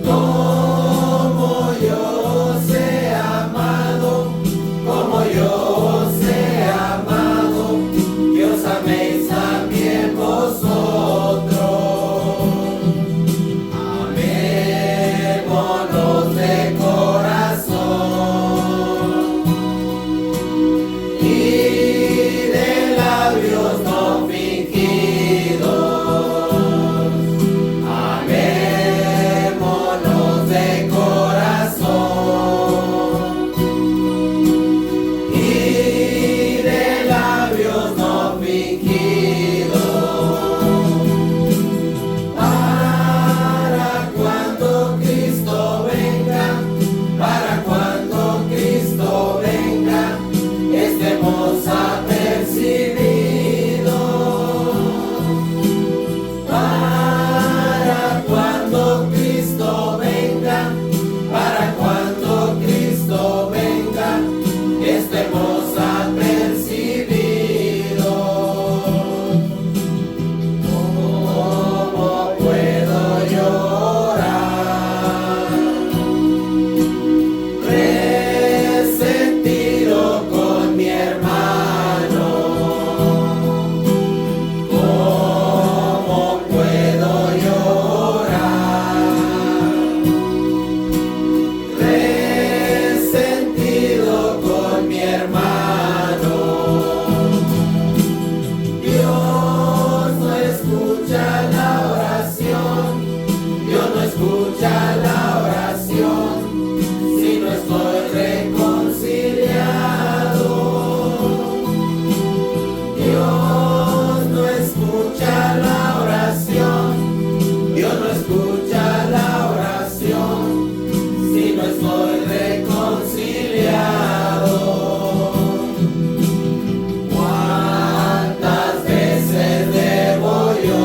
Como yo os he amado, como yo os he amado, que os améis también vosotros. Amémonos de corazón y de labios no fingidos. Amémonos de corazón y de labios no fingidos. Para cuando Cristo venga, para cuando Cristo venga, estemos apercibidos. Para cuando Cristo venga, para cuando Cristo venga, estemos apercibidos. ¿Cómo puedo llorar? Resentido con mi hermano. ¿Cómo puedo llorar? Resentido con mi hermano. Dios no escucha la oración, Dios no escucha la oración si no estoy reconciliado. Dios no escucha la oración, Dios no escucha la oración si no estoy reconciliado. ¿Cuántas veces debo yo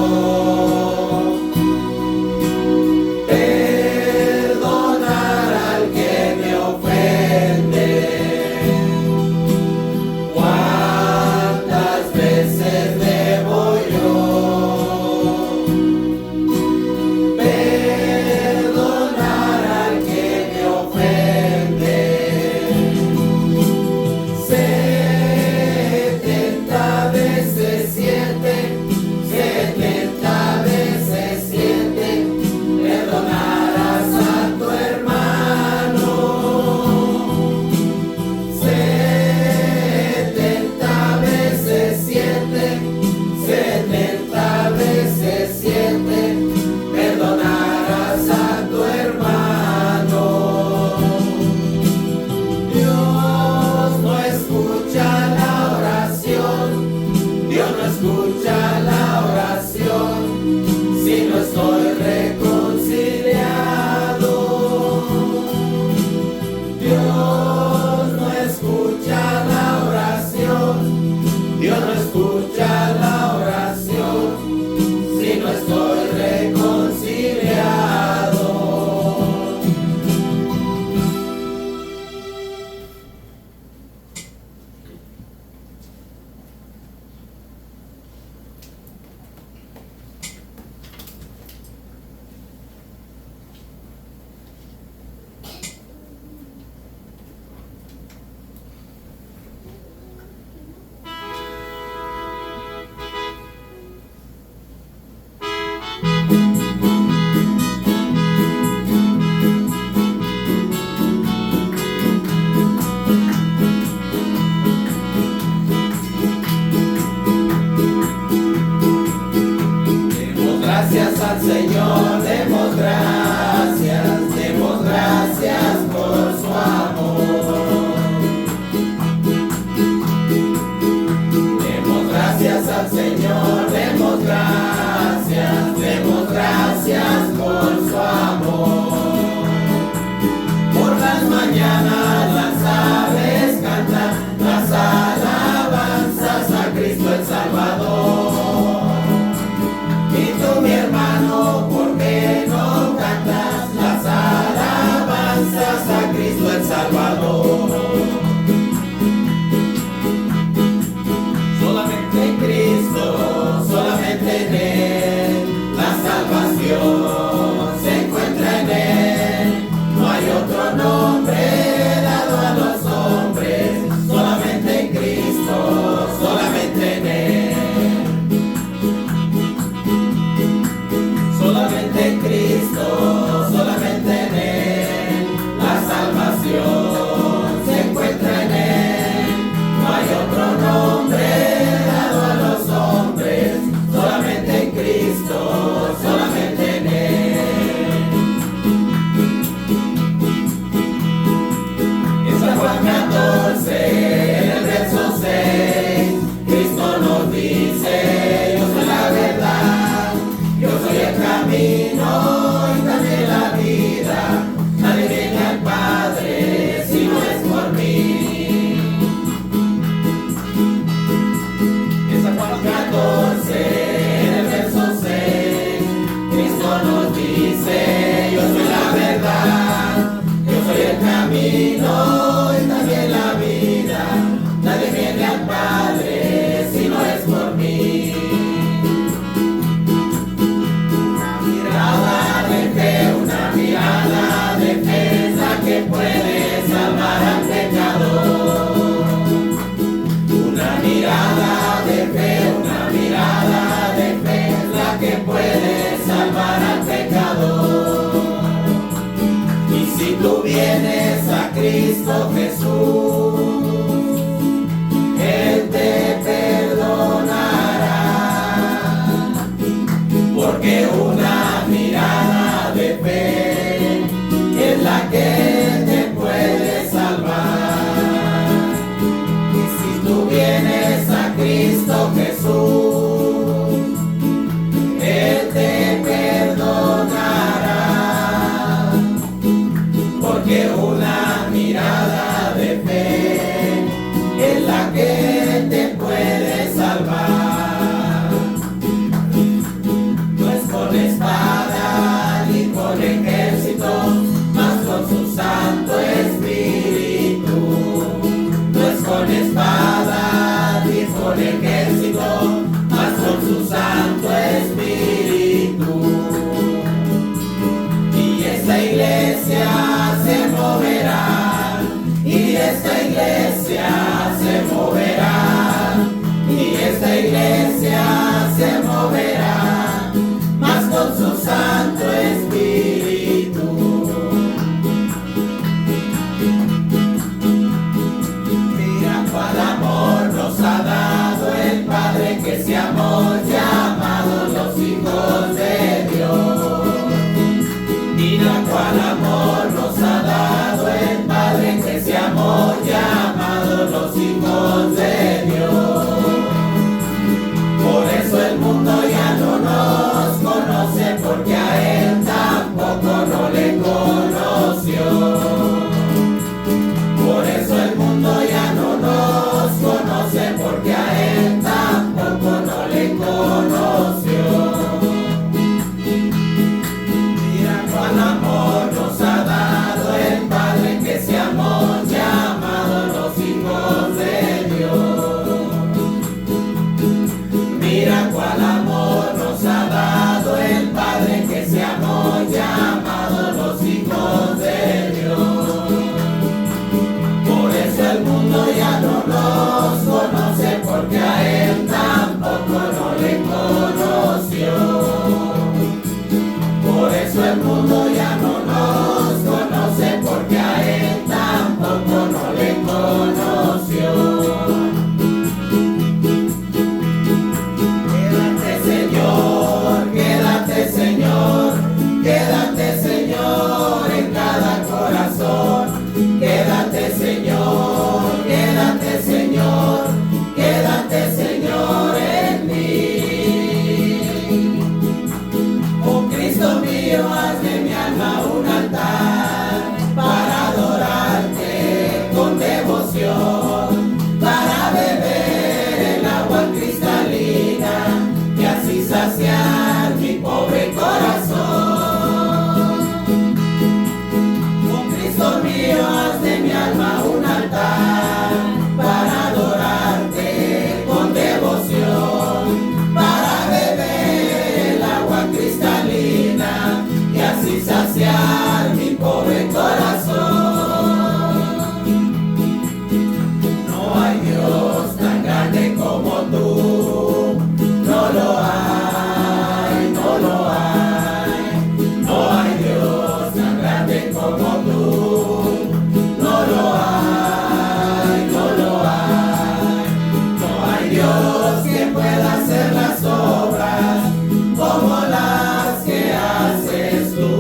Cristo Jesús, Él te perdonará, porque una mirada de fe es la que te puede salvar. Y si tú vienes a Cristo Jesús, Él te perdonará, porque una mirada de fe es la que te puede salvar. No es con espada ni con ejército, mas con su Santo Espíritu. No es con espada ni con ejército, mas con su Santo Espíritu. Y esta iglesia se moverá, y esta iglesia se moverá, y esta iglesia se moverá, mas con su Santo Espíritu. Mira cuál amor nos ha dado el Padre, que seamos llamados los hijos de Dios. Mira cuál amor nos ha dado el Padre, que seamos llamados los hijos de Dios. Por eso el mundo ya no nos conoce, porque a Él tampoco no le conoció. Por eso el mundo ya no nos conoce, porque a Él tampoco no le conoció. Mira cuál amor nos ha dado el Padre, que seamos llamados los hijos de Dios. Mira cuál amor nos ha dado el Padre, que seamos llamados los hijos de Dios. Por eso el mundo ya no nos conoce, porque a Él tampoco no le conoció. Por eso el mundo ya no nos conoce, porque a Él tampoco no le conoció. Quédate Señor, quédate Señor en cada corazón. Quédate Señor, quédate Señor, quédate Señor en mí. Oh Cristo mío, haz de mi alma un altar para adorarte con devoción, para beber el agua cristalina y así saciar mi pobre corazón. Oh Cristo mío, haz de mi alma un altar para adorarte con devoción, para beber el agua cristalina y así saciar mi pobre corazón. No hay Dios tan grande como tú, no lo hay, no lo hay. No hay Dios tan grande como tú, no lo hay, no lo hay. No hay Dios que pueda hacer las obras como las que haces tú.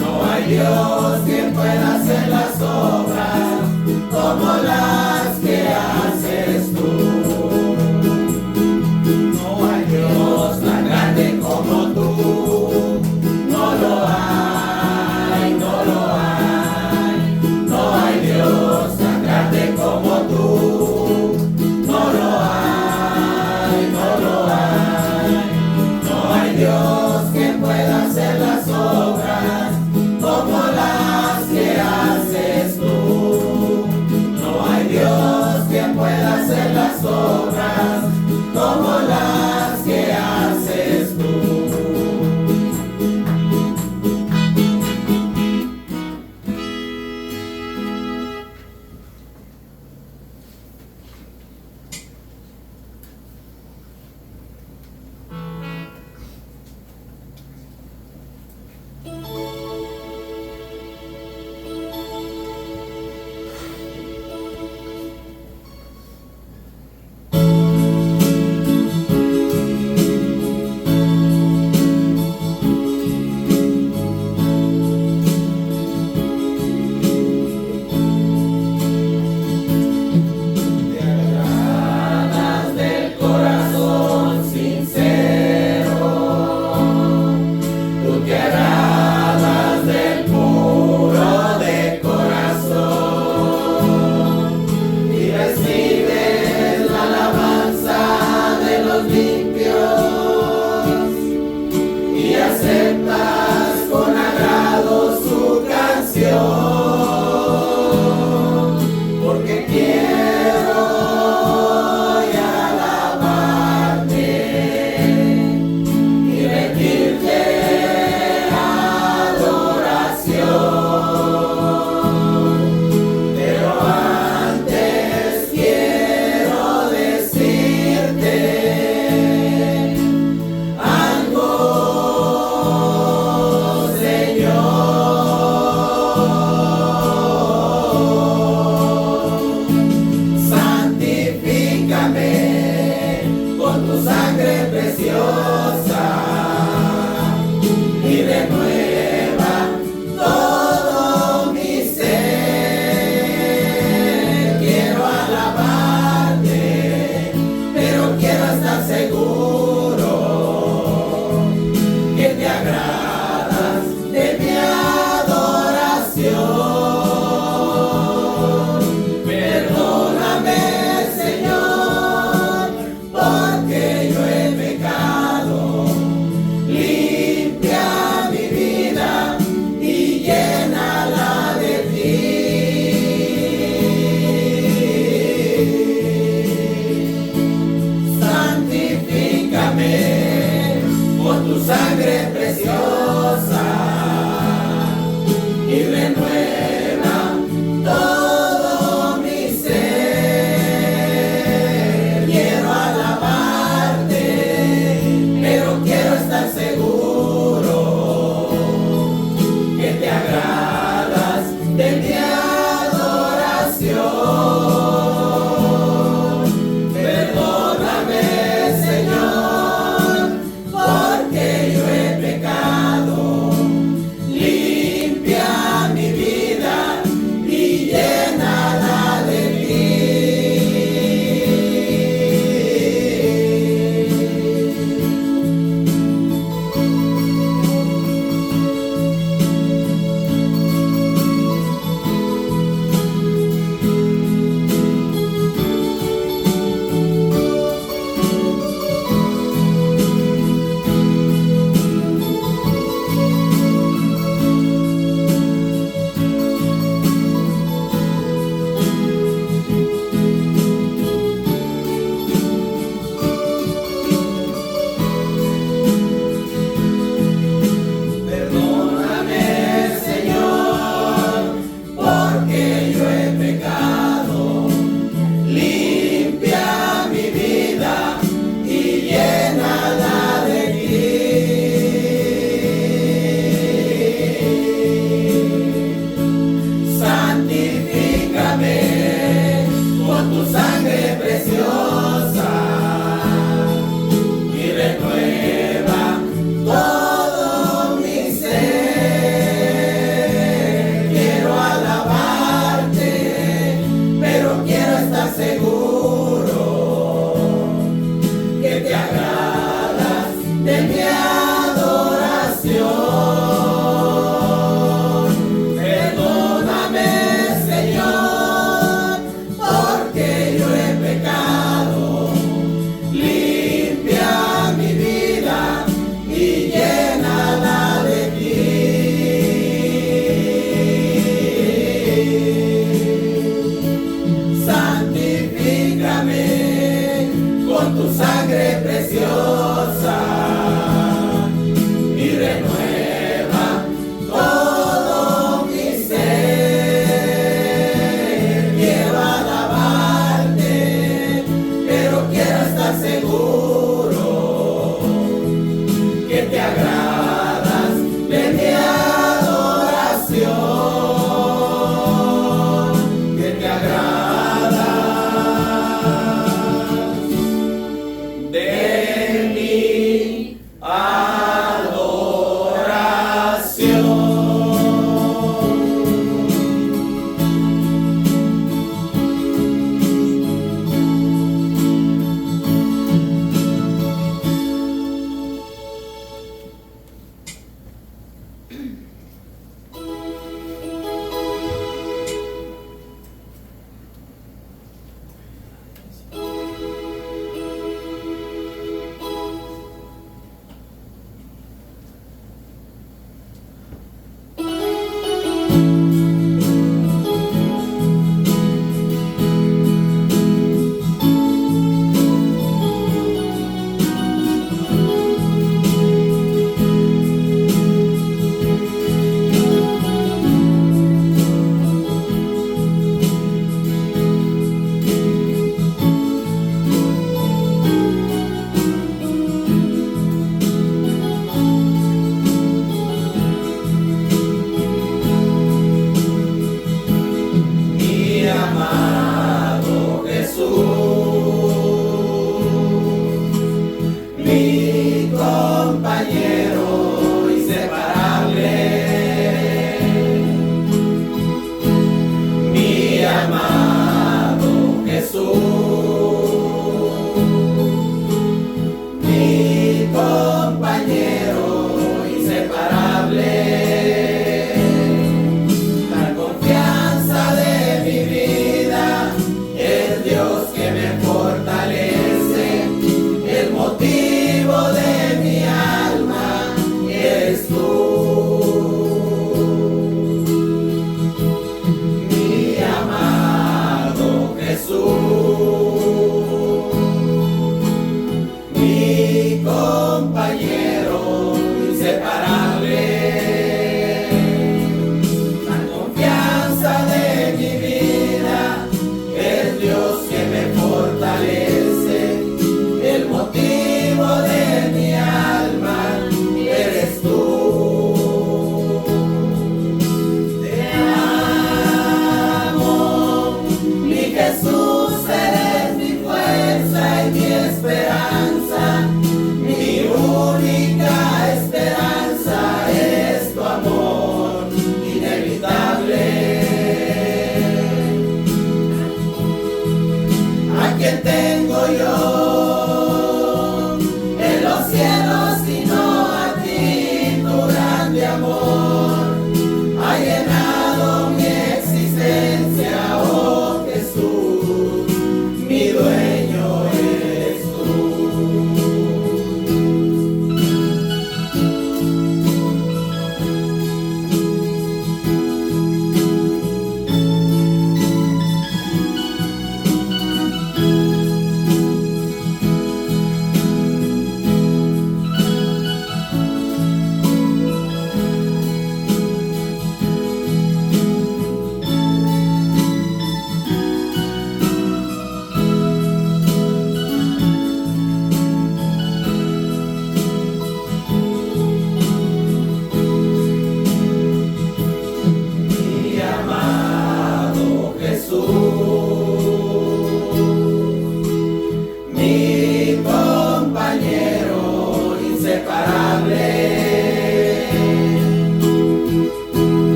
No hay Dios que pueda hacer las obras como las que haces tú. No hay Dios tan grande como tú, no lo hay, no lo hay. No hay Dios tan grande como tú, no lo hay, no lo hay. No hay Dios que pueda hacer las obras como las que haces tú. No hay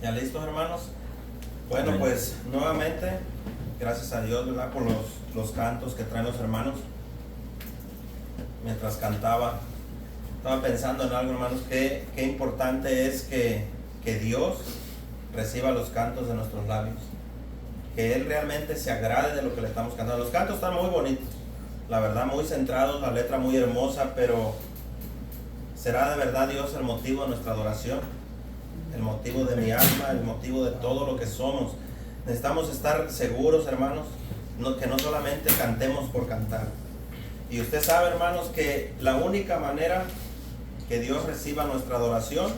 ¿Ya listos, hermanos? Bueno, pues nuevamente, gracias a Dios, ¿verdad? Por los cantos que traen los hermanos. Mientras cantaba, estaba pensando en algo, hermanos, qué importante es que Dios reciba los cantos de nuestros labios. Que Él realmente se agrade de lo que le estamos cantando. Los cantos están muy bonitos, la verdad, muy centrados, la letra muy hermosa, pero ¿será de verdad Dios el motivo de nuestra adoración? El motivo de mi alma, el motivo de todo lo que somos. Necesitamos estar seguros, hermanos, que no solamente cantemos por cantar. Y usted sabe, hermanos, que la única manera que Dios reciba nuestra adoración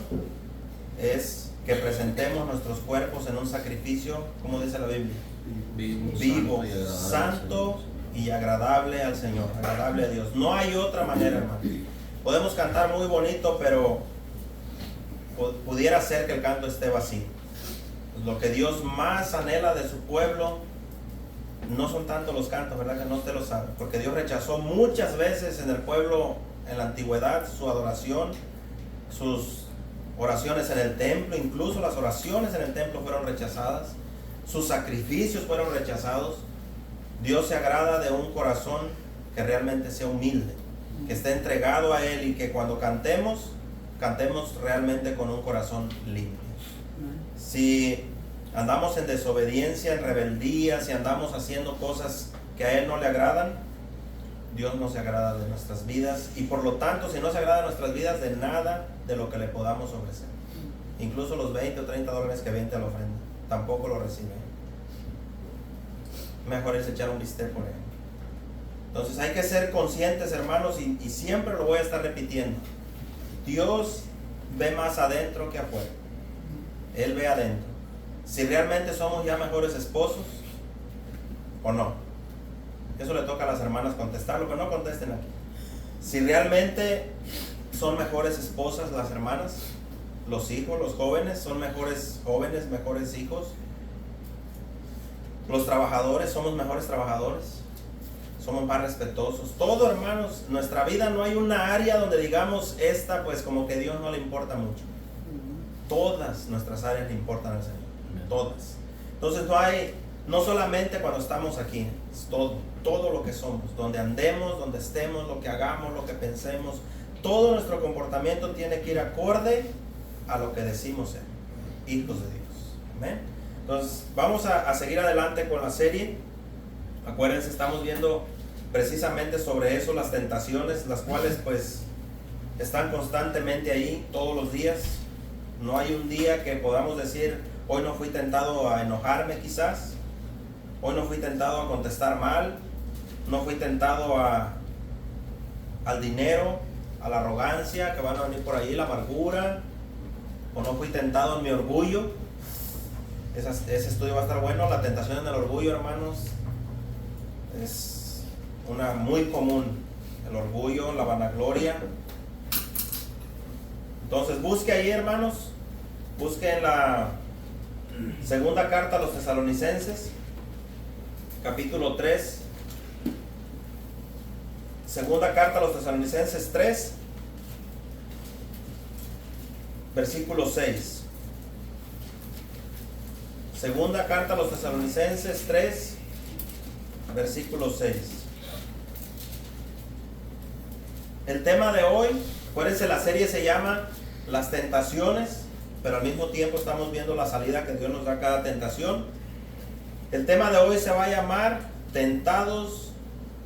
es que presentemos nuestros cuerpos en un sacrificio, como dice la Biblia, vivo, santo y agradable al Señor, agradable a Dios. No hay otra manera, hermano. Podemos cantar muy bonito, pero pudiera ser que el canto esté vacío. Pues lo que Dios más anhela de su pueblo no son tanto los cantos, ¿verdad? Que no usted lo sabe, porque Dios rechazó muchas veces en el pueblo en la antigüedad su adoración, sus oraciones en el templo, incluso las oraciones en el templo fueron rechazadas, sus sacrificios fueron rechazados. Dios se agrada de un corazón que realmente sea humilde, que esté entregado a Él, y que cuando cantemos realmente con un corazón limpio. Si andamos en desobediencia, en rebeldía, si andamos haciendo cosas que a Él no le agradan, Dios no se agrada de nuestras vidas, y por lo tanto, si no se agrada de nuestras vidas, de nada de lo que le podamos ofrecer, incluso los 20 o 30 dólares que aviente a la ofrenda, tampoco lo recibe. Mejor es echar un bistec por Él. Entonces hay que ser conscientes, hermanos, y siempre lo voy a estar repitiendo. Dios ve más adentro que afuera. Él ve adentro. Si realmente somos ya mejores esposos o no. Eso le toca a las hermanas contestarlo, pero no contesten aquí. Si realmente son mejores esposas las hermanas, los hijos, los jóvenes, son mejores jóvenes, mejores hijos. Los trabajadores, somos mejores trabajadores. Somos más respetuosos. Todo, hermanos, nuestra vida no hay una área donde digamos esta, pues como que a Dios no le importa mucho. Todas nuestras áreas le importan al Señor. Todas. Entonces no solamente cuando estamos aquí, es todo lo que somos, donde andemos, donde estemos, lo que hagamos, lo que pensemos, todo nuestro comportamiento tiene que ir acorde a lo que decimos ser hijos de Dios. Amén. Entonces vamos a seguir adelante con la serie. Acuérdense, estamos viendo precisamente sobre eso, las tentaciones, las cuales pues están constantemente ahí todos los días. No hay un día que podamos decir, hoy no fui tentado a enojarme quizás, hoy no fui tentado a contestar mal, no fui tentado al dinero, a la arrogancia que van a venir por ahí, la amargura, o no fui tentado en mi orgullo. Ese estudio va a estar bueno. La tentación en el orgullo, hermanos, es una muy común. El orgullo, la vanagloria. Entonces busque ahí, hermanos, busque en la segunda carta a los Tesalonicenses, capítulo 3. Segunda carta a los Tesalonicenses 3, versículo 6. Segunda carta a los Tesalonicenses 3, versículo 6. El tema de hoy, acuérdense, la serie se llama Las Tentaciones, pero al mismo tiempo estamos viendo la salida que Dios nos da a cada tentación. El tema de hoy se va a llamar Tentados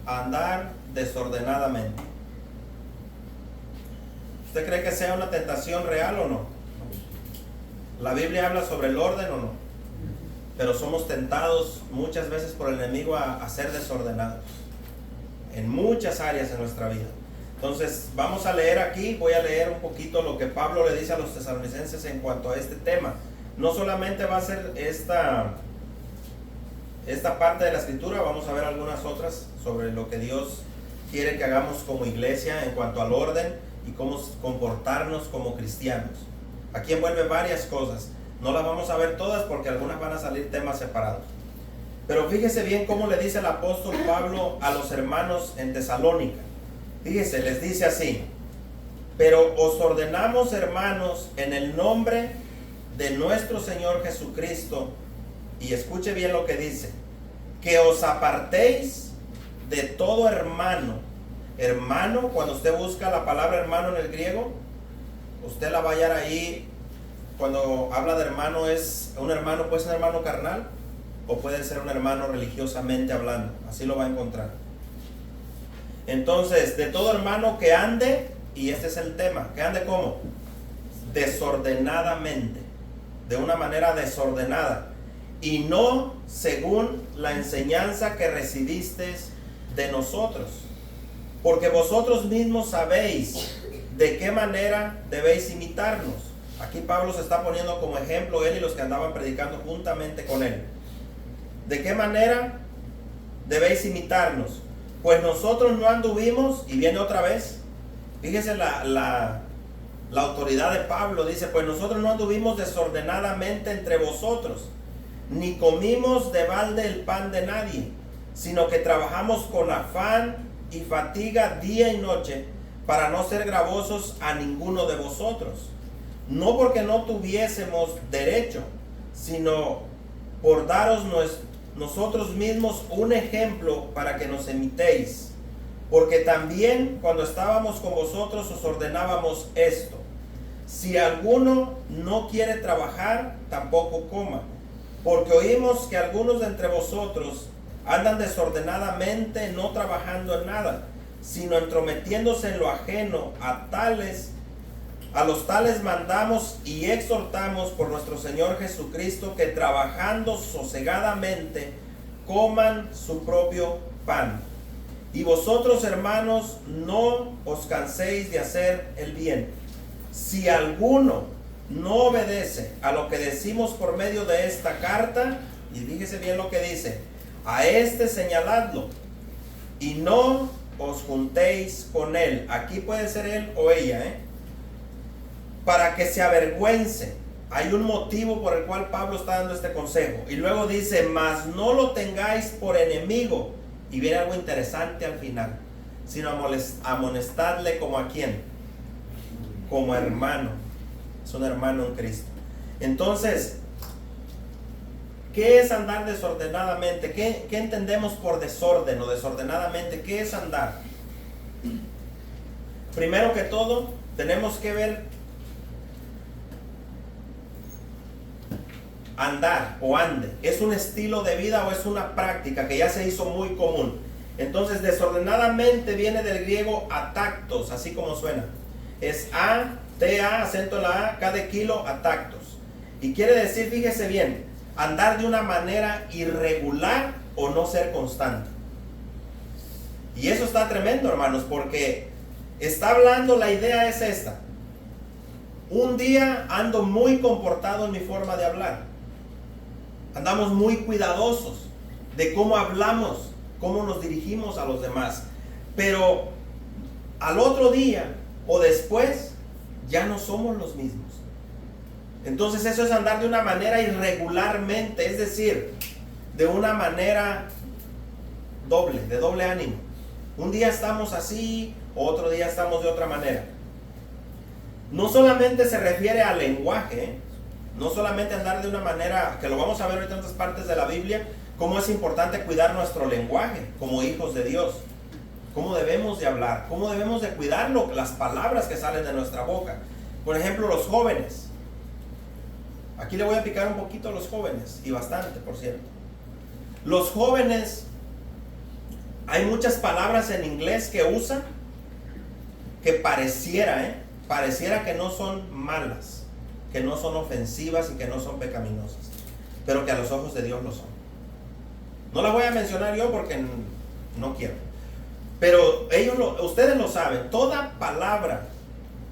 a andar desordenadamente. ¿Usted cree que sea una tentación real o no? ¿La Biblia habla sobre el orden o no? Pero somos tentados muchas veces por el enemigo a ser desordenados en muchas áreas de nuestra vida. Entonces vamos a leer aquí, voy a leer un poquito lo que Pablo le dice a los tesalonicenses en cuanto a este tema. No solamente va a ser esta parte de la escritura, vamos a ver algunas otras sobre lo que Dios quiere que hagamos como iglesia en cuanto al orden y cómo comportarnos como cristianos. Aquí envuelve varias cosas. No las vamos a ver todas porque algunas van a salir temas separados. Pero fíjese bien cómo le dice el apóstol Pablo a los hermanos en Tesalónica. Fíjese, les dice así: pero os ordenamos, hermanos, en el nombre de nuestro Señor Jesucristo, y escuche bien lo que dice, que os apartéis de todo hermano. Hermano, cuando usted busca la palabra hermano en el griego, usted la va a hallar ahí. Cuando habla de hermano, es un hermano, puede ser un hermano carnal o puede ser un hermano religiosamente hablando, así lo va a encontrar. Entonces, de todo hermano que ande, y este es el tema, que ande ¿cómo? Desordenadamente, de una manera desordenada, y no según la enseñanza que recibisteis de nosotros, porque vosotros mismos sabéis de qué manera debéis imitarnos. Aquí Pablo se está poniendo como ejemplo, él y los que andaban predicando juntamente con él. ¿De qué manera debéis imitarnos? Pues nosotros no anduvimos, y viene otra vez, fíjese la autoridad de Pablo, dice, pues nosotros no anduvimos desordenadamente entre vosotros, ni comimos de balde el pan de nadie, sino que trabajamos con afán y fatiga día y noche, para no ser gravosos a ninguno de vosotros, no porque no tuviésemos derecho, sino por daros nosotros mismos un ejemplo para que nos imitéis. Porque también cuando estábamos con vosotros os ordenábamos esto: si alguno no quiere trabajar, tampoco coma. Porque oímos que algunos de entre vosotros andan desordenadamente, no trabajando en nada, sino entrometiéndose en lo ajeno. A los tales mandamos y exhortamos por nuestro Señor Jesucristo, que trabajando sosegadamente coman su propio pan. Y vosotros, hermanos, no os canséis de hacer el bien. Si alguno no obedece a lo que decimos por medio de esta carta, y fíjese bien lo que dice, a este señaladlo, y no os juntéis con él. Aquí puede ser él o ella, para que se avergüence. Hay un motivo por el cual Pablo está dando este consejo. Y luego dice, mas no lo tengáis por enemigo. Y viene algo interesante al final, sino amonestadle como a quién, como hermano. Es un hermano en Cristo. Entonces, ¿qué es andar desordenadamente? ¿Qué entendemos por desorden o desordenadamente? ¿Qué es andar? Primero que todo, tenemos que ver andar o ande. ¿Es un estilo de vida o es una práctica que ya se hizo muy común? Entonces, desordenadamente viene del griego atactos, así como suena. Es A-T-A, acento en la A, K de kilo, atactos. Y quiere decir, fíjese bien, andar de una manera irregular o no ser constante. Y eso está tremendo, hermanos, porque está hablando, la idea es esta: un día ando muy comportado en mi forma de hablar, andamos muy cuidadosos de cómo hablamos, cómo nos dirigimos a los demás, pero al otro día o después ya no somos los mismos. Entonces eso es andar de una manera irregularmente, es decir, de una manera doble, de doble ánimo. Un día estamos así, otro día estamos de otra manera. No solamente se refiere al lenguaje, no solamente andar de una manera, que lo vamos a ver ahorita en otras partes de la Biblia, cómo es importante cuidar nuestro lenguaje como hijos de Dios, cómo debemos de hablar, cómo debemos de cuidarlo, las palabras que salen de nuestra boca. Por ejemplo, los jóvenes. Aquí le voy a picar un poquito a los jóvenes, y bastante, por cierto. Los jóvenes, hay muchas palabras en inglés que usan que pareciera que no son malas, que no son ofensivas y que no son pecaminosas, pero que a los ojos de Dios lo son. No las voy a mencionar yo porque no quiero, pero ustedes lo saben. Toda palabra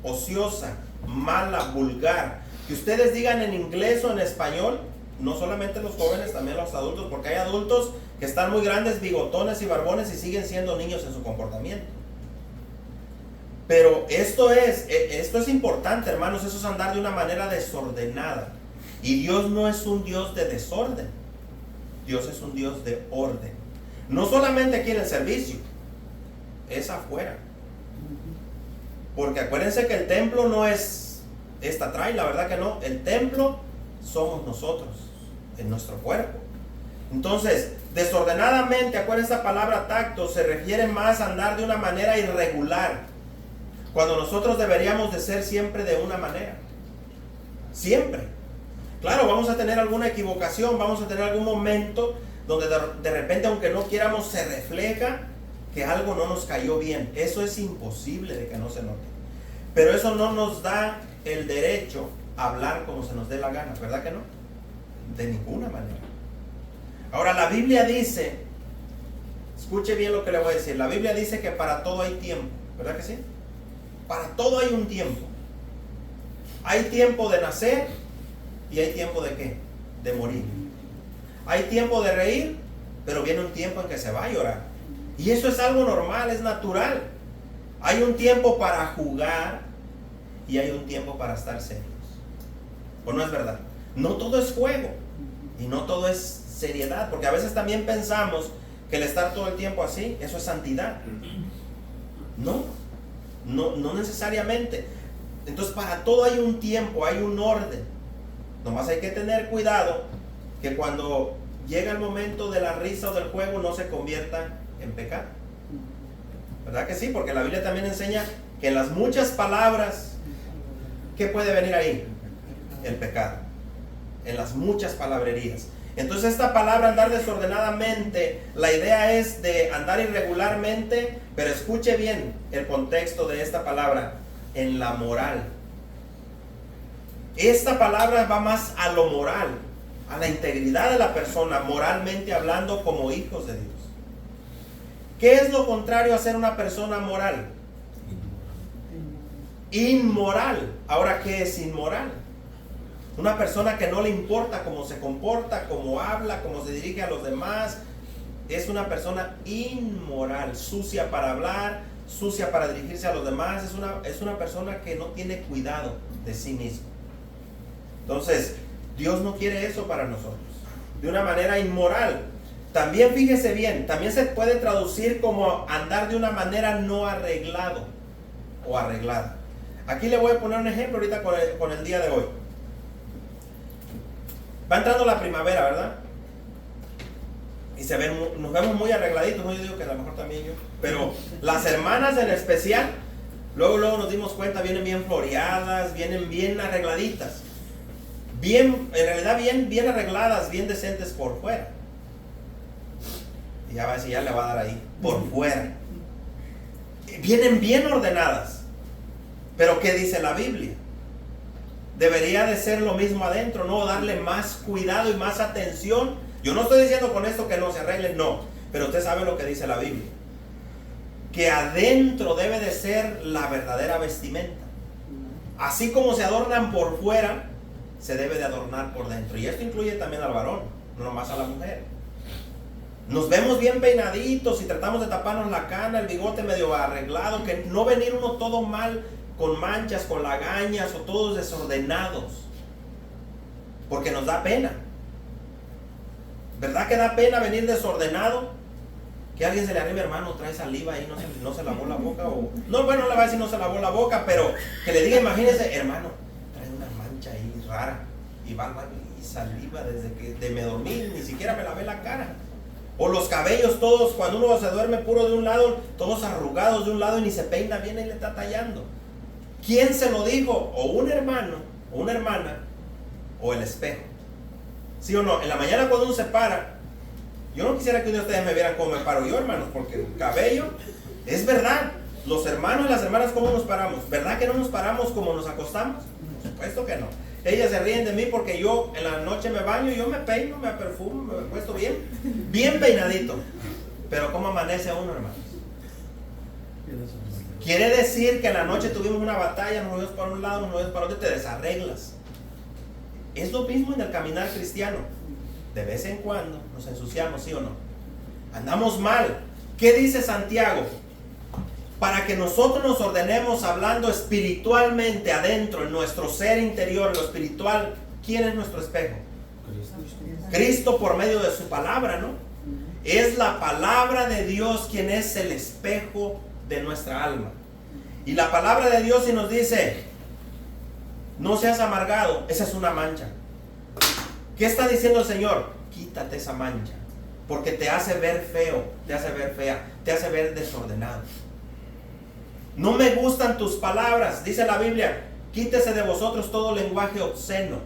ociosa, mala, vulgar, que ustedes digan en inglés o en español, no solamente los jóvenes, también los adultos, porque hay adultos que están muy grandes, bigotones y barbones, y siguen siendo niños en su comportamiento. Pero esto es importante, hermanos. Eso es andar de una manera desordenada. Y Dios no es un Dios de desorden. Dios es un Dios de orden. No solamente aquí en el servicio, es afuera. Porque acuérdense que el templo no es esta trae, la verdad que no. El templo somos nosotros, en nuestro cuerpo. Entonces, desordenadamente, acuérdense, esta palabra tacto se refiere más a andar de una manera irregular, cuando nosotros deberíamos de ser siempre de una manera. Siempre. Claro, vamos a tener alguna equivocación, vamos a tener algún momento donde de repente, aunque no quieramos, se refleja que algo no nos cayó bien. Eso es imposible de que no se note. Pero eso no nos da el derecho a hablar como se nos dé la gana, ¿verdad que no? De ninguna manera. Ahora, la Biblia dice, escuche bien lo que le voy a decir, la Biblia dice que para todo hay tiempo, ¿verdad que sí? Para todo hay un tiempo. Hay tiempo de nacer y hay tiempo de ¿qué? De morir. Hay tiempo de reír, pero viene un tiempo en que se va a llorar. Y eso es algo normal, es natural. Hay un tiempo para jugar y hay un tiempo para estar serios. ¿O no es verdad? No todo es juego y no todo es seriedad, porque a veces también pensamos que el estar todo el tiempo así, eso es santidad. No necesariamente. Entonces, para todo hay un tiempo, hay un orden. Nomás hay que tener cuidado que cuando llega el momento de la risa o del juego no se convierta en pecado. ¿Verdad que sí? Porque la Biblia también enseña que en las muchas palabras, ¿qué puede venir ahí? El pecado. En las muchas palabrerías. Entonces, esta palabra andar desordenadamente, la idea es de andar irregularmente, pero escuche bien el contexto de esta palabra, en la moral. Esta palabra va más a lo moral, a la integridad de la persona, moralmente hablando, como hijos de Dios. ¿Qué es lo contrario a ser una persona moral? Inmoral. Ahora, ¿qué es inmoral? Una persona que no le importa cómo se comporta, cómo habla, cómo se dirige a los demás. Es una persona inmoral, sucia para hablar, sucia para dirigirse a los demás. Es una persona que no tiene cuidado de sí mismo. Entonces, Dios no quiere eso para nosotros. De una manera inmoral. También fíjese bien, también se puede traducir como andar de una manera no arreglado o arreglada. Aquí le voy a poner un ejemplo ahorita con el día de hoy. Va entrando la primavera, ¿verdad? Y nos vemos muy arregladitos, ¿no? Yo digo que a lo mejor también yo. Pero las hermanas en especial, luego nos dimos cuenta, vienen bien floreadas, vienen bien arregladitas. En realidad bien arregladas, bien decentes por fuera. Y ya va a decir, ya le va a dar ahí, por fuera. Vienen bien ordenadas. Pero ¿qué dice la Biblia? Debería de ser lo mismo adentro, no darle más cuidado y más atención. Yo no estoy diciendo con esto que no se arreglen, no. Pero usted sabe lo que dice la Biblia. Que adentro debe de ser la verdadera vestimenta. Así como se adornan por fuera, se debe de adornar por dentro. Y esto incluye también al varón, no nomás a la mujer. Nos vemos bien peinaditos y tratamos de taparnos la cana, el bigote medio arreglado, que no venir uno todo mal, con manchas, con lagañas o todos desordenados, porque nos da pena. ¿Verdad que da pena venir desordenado? Que alguien se le arriba, hermano, trae saliva ahí, no se lavó la boca, o no, bueno, no le va a decir no se lavó la boca, pero que le diga, imagínese, hermano, trae una mancha ahí rara y va y saliva desde que me dormí, ni siquiera me lavé la cara. O los cabellos todos, cuando uno se duerme puro de un lado, todos arrugados de un lado y ni se peina bien y le está tallando. ¿Quién se lo dijo? O un hermano, o una hermana, o el espejo. ¿Sí o no? En la mañana cuando uno se para, yo no quisiera que uno de ustedes me vieran cómo me paro yo, hermanos, porque el cabello, es verdad, los hermanos y las hermanas, ¿cómo nos paramos? ¿Verdad que no nos paramos como nos acostamos? Por supuesto que no. Ellas se ríen de mí porque yo en la noche me baño, yo me peino, me perfumo, me acuesto bien peinadito. Pero ¿cómo amanece uno, hermanos? Quiere decir que en la noche tuvimos una batalla, nos movimos para un lado, nos movimos para otro, te desarreglas. Es lo mismo en el caminar cristiano. De vez en cuando nos ensuciamos, ¿sí o no? Andamos mal. ¿Qué dice Santiago? Para que nosotros nos ordenemos hablando espiritualmente adentro, en nuestro ser interior, lo espiritual. ¿Quién es nuestro espejo? Cristo por medio de su palabra, ¿no? Es la palabra de Dios quien es el espejo de nuestra alma. Y la palabra de Dios si nos dice, no seas amargado, esa es una mancha. ¿Qué está diciendo el Señor? Quítate esa mancha, porque te hace ver feo, te hace ver fea, te hace ver desordenado. No me gustan tus palabras, dice la Biblia. Quítese de vosotros todo lenguaje obsceno,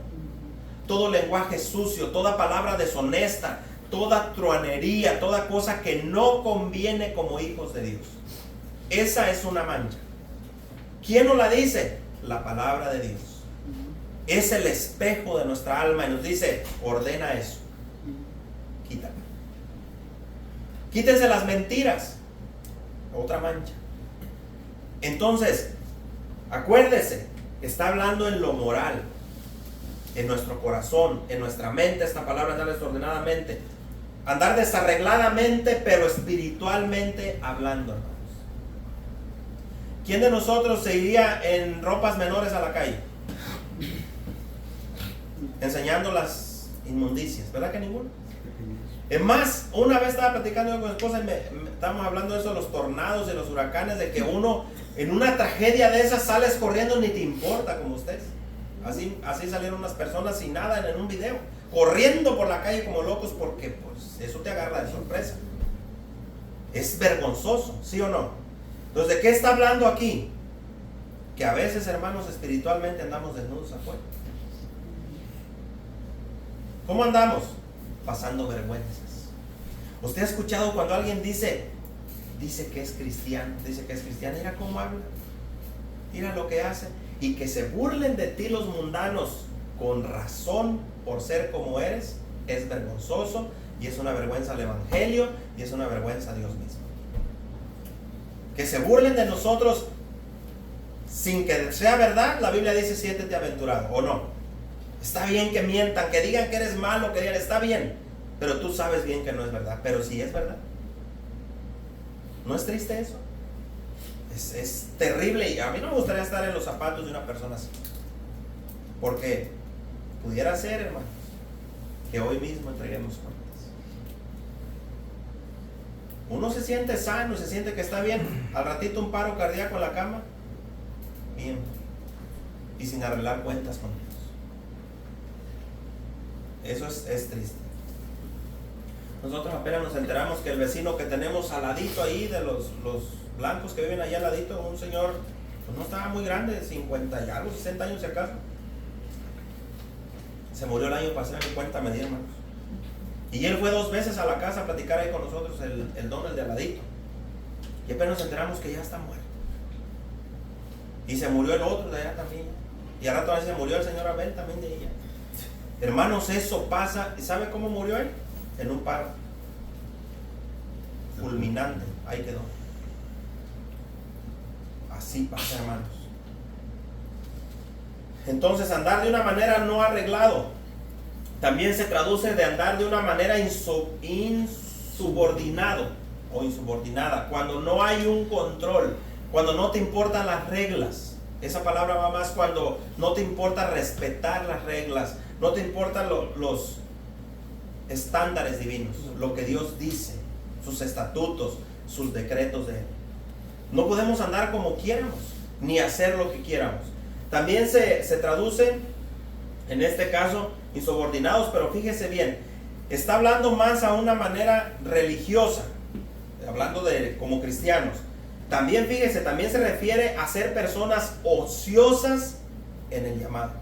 todo lenguaje sucio, toda palabra deshonesta, toda truanería, toda cosa que no conviene como hijos de Dios. Esa es una mancha. ¿Quién nos la dice? La palabra de Dios. Es el espejo de nuestra alma y nos dice, ordena eso. Quítala. Quítense las mentiras. Otra mancha. Entonces, acuérdese, está hablando en lo moral, en nuestro corazón, en nuestra mente. Esta palabra andar desordenadamente, andar desarregladamente, pero espiritualmente hablando, hermanos. ¿Quién de nosotros se iría en ropas menores a la calle? Enseñando las inmundicias, ¿verdad que ninguno? Es más, una vez estaba platicando con mi esposa y estábamos hablando de eso, de los tornados y los huracanes, de que uno en una tragedia de esas sales corriendo, ni te importa, como ustedes. Así salieron unas personas sin nada en un video, corriendo por la calle como locos, porque pues eso te agarra de sorpresa. Es vergonzoso, ¿sí o no? Entonces, ¿de qué está hablando aquí? Que a veces, hermanos, espiritualmente andamos desnudos afuera. ¿Cómo andamos? Pasando vergüenzas. ¿Usted ha escuchado cuando alguien dice que es cristiano, mira cómo habla, mira lo que hace, y que se burlen de ti los mundanos con razón por ser como eres? Es vergonzoso, y es una vergüenza al evangelio, y es una vergüenza a Dios mismo. Que se burlen de nosotros sin que sea verdad. La Biblia dice, siéntete aventurado, ¿o no? Está bien que mientan, que digan que eres malo, que digan, está bien, pero tú sabes bien que no es verdad. Pero si es verdad, ¿no es triste eso? Es terrible, y a mí no me gustaría estar en los zapatos de una persona así, porque pudiera ser, hermanos, que hoy mismo entreguemos cuentas. Uno se siente sano, se siente que está bien, al ratito un paro cardíaco en la cama, bien, y sin arreglar cuentas con Dios. Eso es triste. Nosotros apenas nos enteramos que el vecino que tenemos al ladito ahí, de los blancos que viven allá al ladito, un señor, pues no estaba muy grande, 50 y algo, 60 años si acaso, se murió el año pasado, en cuenta me di, hermanos. Y él fue 2 veces a la casa a platicar ahí con nosotros, el don, el de al ladito, y apenas nos enteramos que ya está muerto. Y se murió el otro de allá también, y al rato se murió el señor Abel también de ella. Hermanos, eso pasa. ¿Y sabe cómo murió él? En un paro fulminante, ahí quedó. Así pasa, hermanos. Entonces, andar de una manera no arreglado también se traduce de andar de una manera insubordinado o insubordinada, cuando no hay un control, cuando no te importan las reglas. Esa palabra va más cuando no te importa respetar las reglas, no te importan los estándares divinos, lo que Dios dice, sus estatutos, sus decretos de Él. No podemos andar como quieramos, ni hacer lo que quieramos. También se traduce, en este caso, insubordinados, pero fíjese bien, está hablando más a una manera religiosa, hablando de como cristianos. También fíjese, también se refiere a ser personas ociosas en el llamado.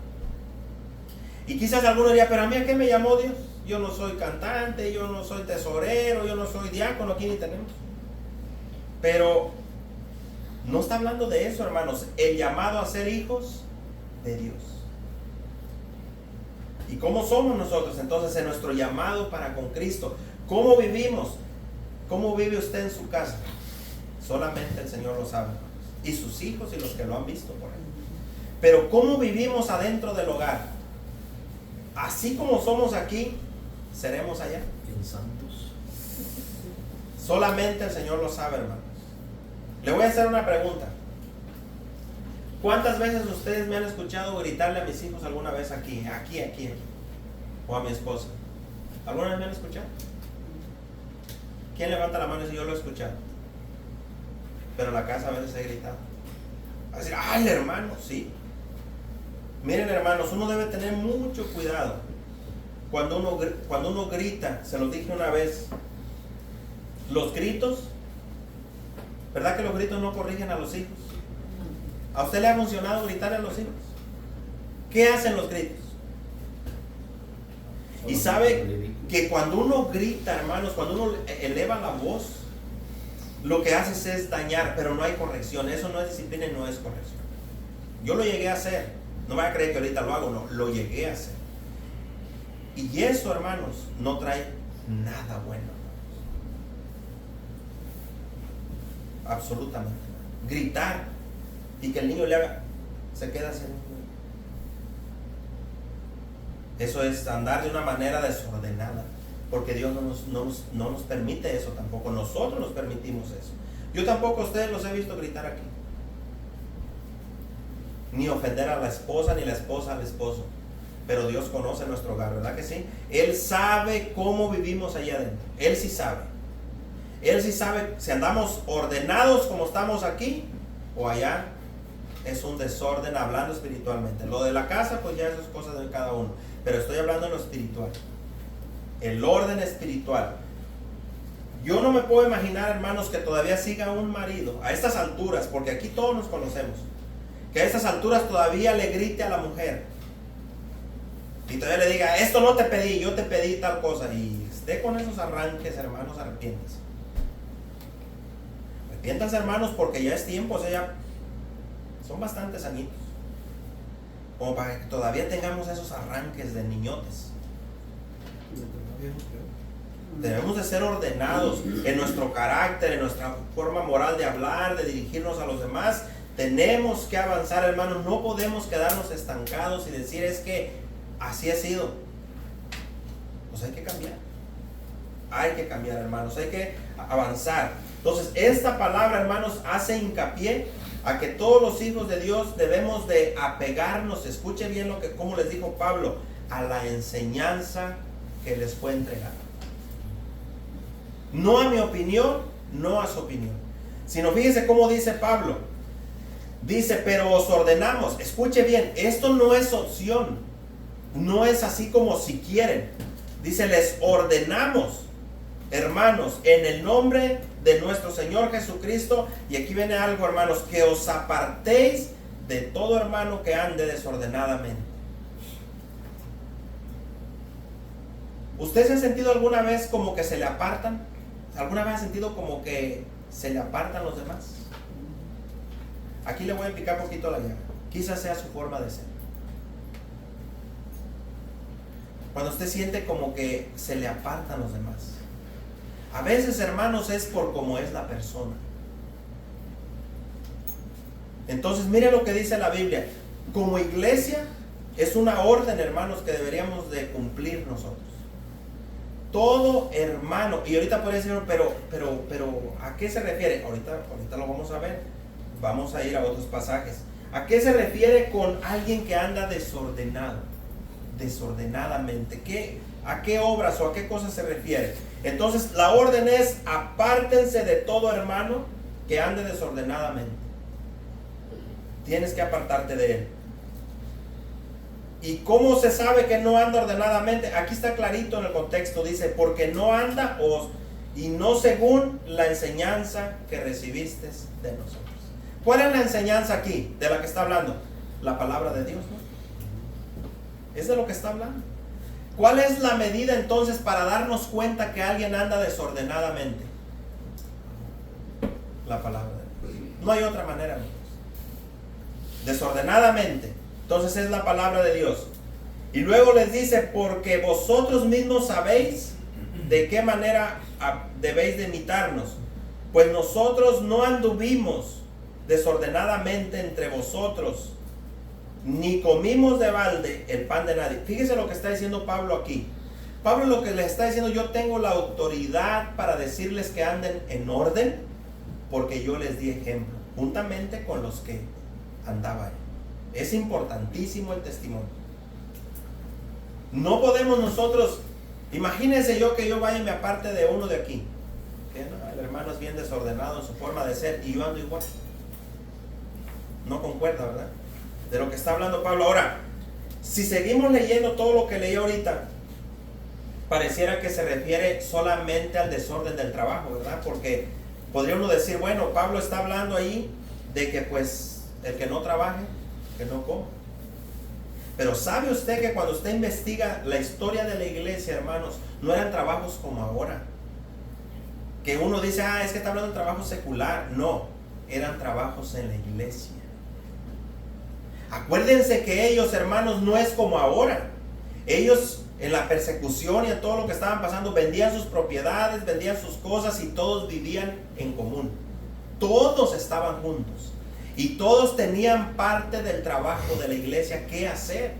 Y quizás alguno diría, pero a mí ¿a qué me llamó Dios? Yo no soy cantante, yo no soy tesorero, yo no soy diácono, aquí ni tenemos. Pero no está hablando de eso, hermanos. El llamado a ser hijos de Dios. ¿Y cómo somos nosotros entonces en nuestro llamado para con Cristo? ¿Cómo vivimos? ¿Cómo vive usted en su casa? Solamente el Señor lo sabe, hermanos. Y sus hijos y los que lo han visto por ahí. Pero ¿cómo vivimos adentro del hogar? Así como somos aquí, seremos allá. En santos. Solamente el Señor lo sabe, hermanos. Le voy a hacer una pregunta. ¿Cuántas veces ustedes me han escuchado gritarle a mis hijos alguna vez aquí? O a mi esposa. ¿Alguna vez me han escuchado? ¿Quién levanta la mano y dice yo lo he escuchado? Pero en la casa a veces he gritado. A decir, ¡ay, hermano! Sí. Miren, hermanos, uno debe tener mucho cuidado cuando uno grita, se los dije una vez, los gritos, ¿verdad que los gritos no corrigen a los hijos? ¿A usted le ha funcionado gritar a los hijos? ¿Qué hacen los gritos? Y sabe que cuando uno grita, hermanos, cuando uno eleva la voz, lo que haces es dañar, pero no hay corrección. Eso no es disciplina y no es corrección. Yo lo llegué a hacer. No me va a creer que ahorita lo hago, no, lo llegué a hacer. Y eso, hermanos, no trae nada bueno. Absolutamente. Gritar y que el niño le haga, se queda así. Eso es andar de una manera desordenada, porque Dios no nos permite eso tampoco. Nosotros nos permitimos eso. Yo tampoco a ustedes los he visto gritar aquí, ni ofender a la esposa, ni la esposa al esposo. Pero Dios conoce nuestro hogar, ¿verdad que sí? Él sabe cómo vivimos allá adentro. Él sí sabe. Él sí sabe si andamos ordenados como estamos aquí o allá. Es un desorden hablando espiritualmente. Lo de la casa, pues ya eso es cosa de cada uno. Pero estoy hablando en lo espiritual. El orden espiritual. Yo no me puedo imaginar, hermanos, que todavía siga un marido a estas alturas, porque aquí todos nos conocemos, que a estas alturas todavía le grite a la mujer y todavía le diga, esto no te pedí, yo te pedí tal cosa, y esté con esos arranques, hermanos. Arrepiéntanse. Arrepiéntanse, hermanos, porque ya es tiempo. O sea, ya son bastantes añitos como para que todavía tengamos esos arranques de niñotes. Debemos de ser ordenados en nuestro carácter, en nuestra forma moral de hablar, de dirigirnos a los demás. Tenemos que avanzar, hermanos. No podemos quedarnos estancados y decir, es que así ha sido. Pues hay que cambiar. Hay que cambiar, hermanos. Hay que avanzar. Entonces, esta palabra, hermanos, hace hincapié a que todos los hijos de Dios debemos de apegarnos. Escuche bien cómo les dijo Pablo, a la enseñanza que les fue entregada. No a mi opinión, no a su opinión, sino fíjese cómo dice Pablo. Dice, pero os ordenamos. Escuche bien, esto no es opción, no es así como si quieren. Dice, les ordenamos, hermanos, en el nombre de nuestro Señor Jesucristo. Y aquí viene algo, hermanos, que os apartéis de todo hermano que ande desordenadamente. ¿Usted se ha sentido alguna vez como que se le apartan? ¿Alguna vez ha sentido como que se le apartan los demás? Aquí le voy a explicar un poquito la llaga. Quizás sea su forma de ser. Cuando usted siente como que se le apartan los demás. A veces, hermanos, es por cómo es la persona. Entonces, mire lo que dice la Biblia. Como iglesia, es una orden, hermanos, que deberíamos de cumplir nosotros. Todo hermano, y ahorita puede decir, pero, ¿a qué se refiere? Ahorita lo vamos a ver. Vamos a ir a otros pasajes. ¿A qué se refiere con alguien que anda desordenado? Desordenadamente. ¿A qué obras o a qué cosas se refiere? Entonces, la orden es, apártense de todo hermano que ande desordenadamente. Tienes que apartarte de él. ¿Y cómo se sabe que no anda ordenadamente? Aquí está clarito en el contexto, dice, porque no anda y no según la enseñanza que recibiste de nosotros. ¿Cuál es la enseñanza aquí de la que está hablando? La palabra de Dios, ¿no? Es de lo que está hablando. ¿Cuál es la medida entonces para darnos cuenta que alguien anda desordenadamente? La palabra de Dios. No hay otra manera, amigos. Desordenadamente. Entonces es la palabra de Dios. Y luego les dice, porque vosotros mismos sabéis de qué manera debéis de imitarnos. Pues nosotros no anduvimos desordenadamente entre vosotros, ni comimos de balde el pan de nadie. Fíjese lo que está diciendo Pablo aquí. Pablo lo que les está diciendo, yo tengo la autoridad para decirles que anden en orden, porque yo les di ejemplo, juntamente con los que andaban. Es importantísimo el testimonio. No podemos nosotros, imagínense que yo vaya y me aparte de uno de aquí, que no, el hermano es bien desordenado en su forma de ser y yo ando igual. No concuerda, ¿verdad? De lo que está hablando Pablo. Ahora, si seguimos leyendo todo lo que leí ahorita, pareciera que se refiere solamente al desorden del trabajo, ¿verdad? Porque podría uno decir, bueno, Pablo está hablando ahí de que pues el que no trabaje, que no coma. Pero ¿sabe usted que cuando usted investiga la historia de la iglesia, hermanos, no eran trabajos como ahora? Que uno dice, es que está hablando de trabajo secular. No, eran trabajos en la iglesia. Acuérdense que ellos, hermanos, no es como ahora. Ellos en la persecución y en todo lo que estaban pasando, vendían sus propiedades, vendían sus cosas y todos vivían en común. Todos estaban juntos. Y todos tenían parte del trabajo de la iglesia que hacer.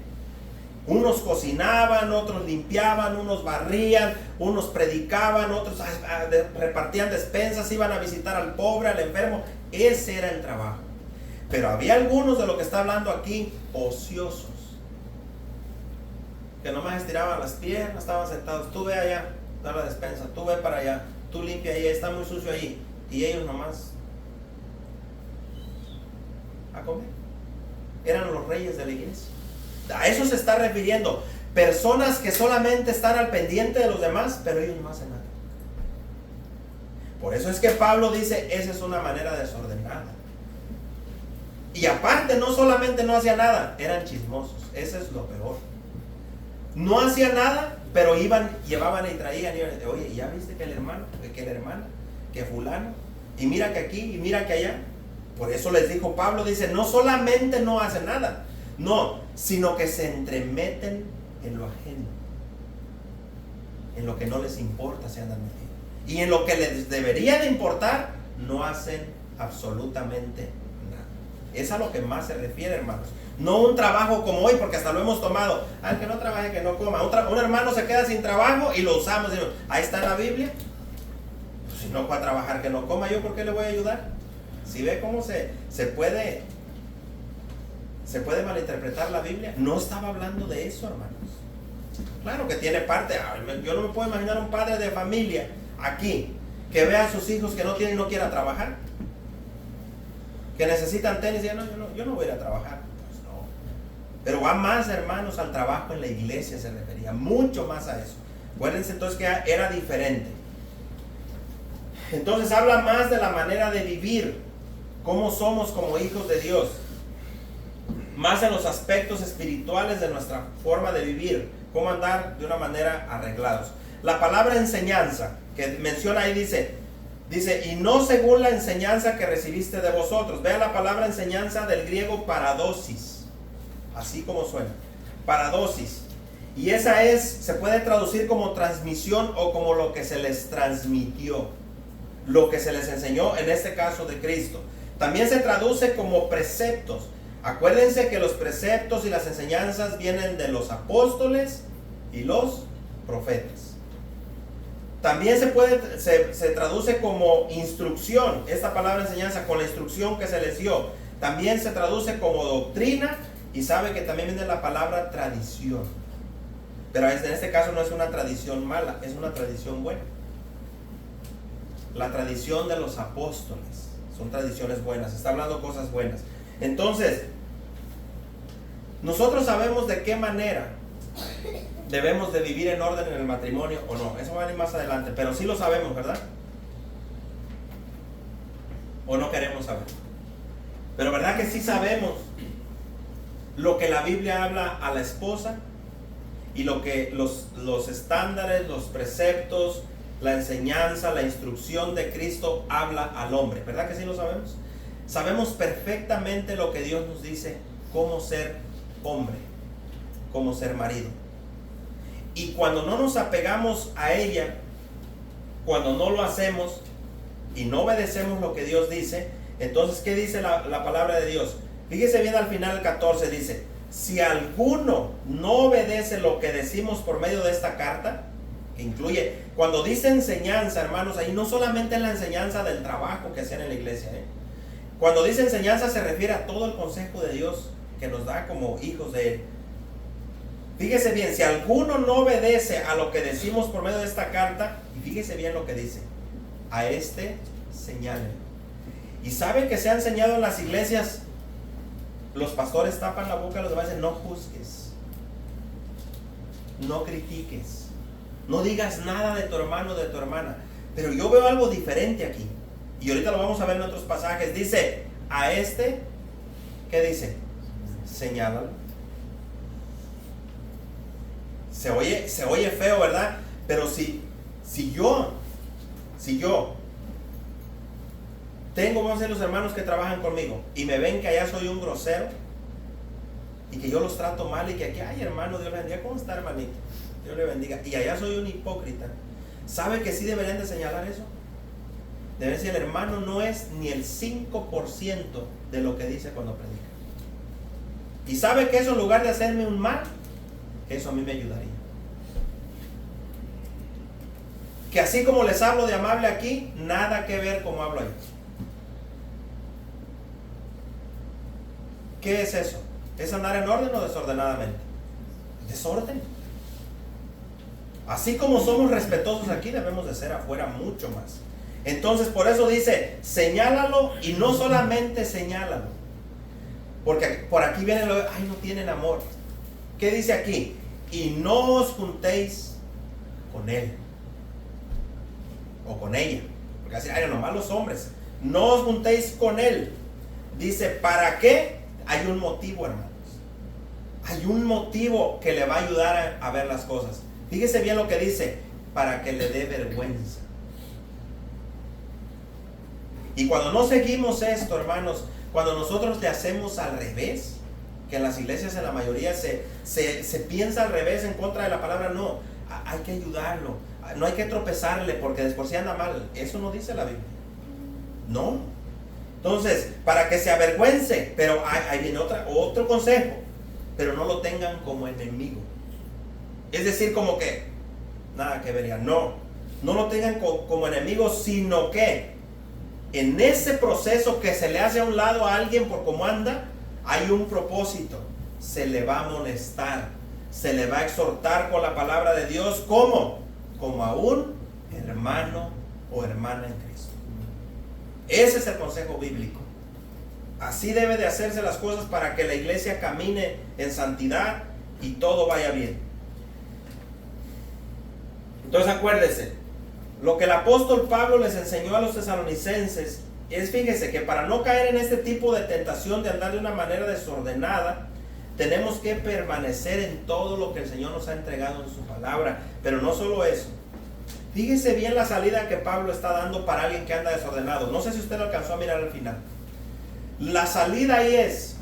Unos cocinaban, otros limpiaban, unos barrían, unos predicaban, otros repartían despensas, iban a visitar al pobre, al enfermo. Ese era el trabajo. Pero había algunos de lo que está hablando aquí, ociosos, que nomás estiraban las piernas, estaban sentados. Tú ve allá, da la despensa, tú ve para allá, tú limpia ahí, está muy sucio ahí. Y ellos nomás a comer. Eran los reyes de la iglesia. A eso se está refiriendo. Personas que solamente están al pendiente de los demás, pero ellos no hacen nada. Por eso es que Pablo dice, esa es una manera desordenada. Y aparte, no solamente no hacían nada, eran chismosos. Eso es lo peor. No hacían nada, pero iban, llevaban y traían. Oye, ¿ya viste que el hermano, que la hermana, que fulano? Y mira que aquí, y mira que allá. Por eso les dijo Pablo, dice, no solamente no hacen nada, no, sino que se entremeten en lo ajeno, en lo que no les importa se andan metiendo. Y en lo que les debería de importar, no hacen absolutamente nada. Es a lo que más se refiere, hermanos. No un trabajo como hoy, porque hasta lo hemos tomado. Al que no trabaje, que no coma. Un hermano se queda sin trabajo y lo usamos. Ahí está en la Biblia. Pues si no fue a trabajar, que no coma, ¿yo por qué le voy a ayudar? Si ve cómo se puede malinterpretar la Biblia. No estaba hablando de eso, hermanos. Claro que tiene parte. Yo no me puedo imaginar un padre de familia aquí que vea a sus hijos que no tienen y no quiera trabajar, que necesitan tenis y diga, yo no voy a ir a trabajar. Pues no. Pero va más, hermanos, al trabajo en la iglesia se refería, mucho más a eso. Acuérdense entonces que era diferente. Entonces habla más de la manera de vivir, cómo somos como hijos de Dios, más en los aspectos espirituales de nuestra forma de vivir, cómo andar de una manera arreglados. La palabra enseñanza que menciona ahí dice, y no según la enseñanza que recibiste de vosotros. Vea la palabra enseñanza del griego paradosis, así como suena, paradosis. Y esa se puede traducir como transmisión o como lo que se les transmitió, lo que se les enseñó, en este caso de Cristo. También se traduce como preceptos. Acuérdense que los preceptos y las enseñanzas vienen de los apóstoles y los profetas. También se traduce como instrucción, esta palabra enseñanza, con la instrucción que se les dio. También se traduce como doctrina, y sabe que también viene la palabra tradición. Pero en este caso no es una tradición mala, es una tradición buena. La tradición de los apóstoles son tradiciones buenas, está hablando cosas buenas. Entonces, nosotros sabemos de qué manera debemos de vivir en orden en el matrimonio o no. Eso va a venir más adelante, pero sí lo sabemos, ¿verdad? ¿O no queremos saber? Pero ¿verdad que sí sabemos lo que la Biblia habla a la esposa y lo que los estándares, los preceptos, la enseñanza, la instrucción de Cristo habla al hombre? ¿Verdad que sí lo sabemos? Sabemos perfectamente lo que Dios nos dice, cómo ser hombre, cómo ser marido. Y cuando no nos apegamos a ella, cuando no lo hacemos y no obedecemos lo que Dios dice, entonces ¿qué dice la palabra de Dios? Fíjese bien al final el 14, dice, si alguno no obedece lo que decimos por medio de esta carta, que incluye, cuando dice enseñanza, hermanos, ahí no solamente es la enseñanza del trabajo que hacían en la iglesia, Cuando dice enseñanza se refiere a todo el consejo de Dios que nos da como hijos de Él. Fíjese bien, si alguno no obedece a lo que decimos por medio de esta carta, y fíjese bien lo que dice, a este señalen. Y sabe que se ha enseñado en las iglesias, los pastores tapan la boca a los demás y dicen, no juzgues, no critiques, no digas nada de tu hermano o de tu hermana. Pero yo veo algo diferente aquí. Y ahorita lo vamos a ver en otros pasajes. Dice, a este, ¿qué dice? Señálalo. Se oye feo, ¿verdad? Pero si yo tengo, vamos a decir, los hermanos que trabajan conmigo y me ven que allá soy un grosero y que yo los trato mal y que aquí, ay hermano, Dios le bendiga, ¿cómo está hermanito? Dios le bendiga. Y allá soy un hipócrita. ¿Sabe que sí deberían de señalar eso? Deben decir, el hermano no es ni el 5% de lo que dice cuando predica. Y sabe que eso, en lugar de hacerme un mal, eso a mí me ayudaría. Que así como les hablo de amable aquí, nada que ver como hablo ahí. ¿Qué es eso? ¿Es andar en orden o desordenadamente? Desorden. Así como somos respetuosos aquí, debemos de ser afuera mucho más. Entonces, por eso dice, señálalo, y no solamente señálalo. Porque por aquí viene lo de, ay, no tienen amor. ¿Qué dice aquí? Y no os juntéis con él o con ella. Porque así, ay, nomás los hombres. No os juntéis con él. Dice, ¿para qué? Hay un motivo, hermanos. Hay un motivo que le va a ayudar a ver las cosas. Fíjese bien lo que dice, para que le dé vergüenza. Y cuando no seguimos esto, hermanos, cuando nosotros le hacemos al revés, que en las iglesias en la mayoría se piensa al revés en contra de la palabra, no, hay que ayudarlo, no hay que tropezarle porque después si anda mal. Eso no dice la Biblia. No. Entonces, para que se avergüence, pero ahí viene otro consejo, pero no lo tengan como enemigo. Es decir, como que nada que ver ya. No lo tengan como enemigo, sino que en ese proceso que se le hace a un lado a alguien por cómo anda, hay un propósito. Se le va a amonestar, se le va a exhortar con la palabra de Dios. ¿Cómo? Como a un hermano o hermana en Cristo. Ese es el consejo bíblico. Así debe de hacerse las cosas para que la iglesia camine en santidad y todo vaya bien. Entonces acuérdese, lo que el apóstol Pablo les enseñó a los tesalonicenses es, fíjese, que para no caer en este tipo de tentación de andar de una manera desordenada, tenemos que permanecer en todo lo que el Señor nos ha entregado en su palabra. Pero no solo eso. Fíjese bien la salida que Pablo está dando para alguien que anda desordenado. No sé si usted lo alcanzó a mirar al final. La salida ahí es,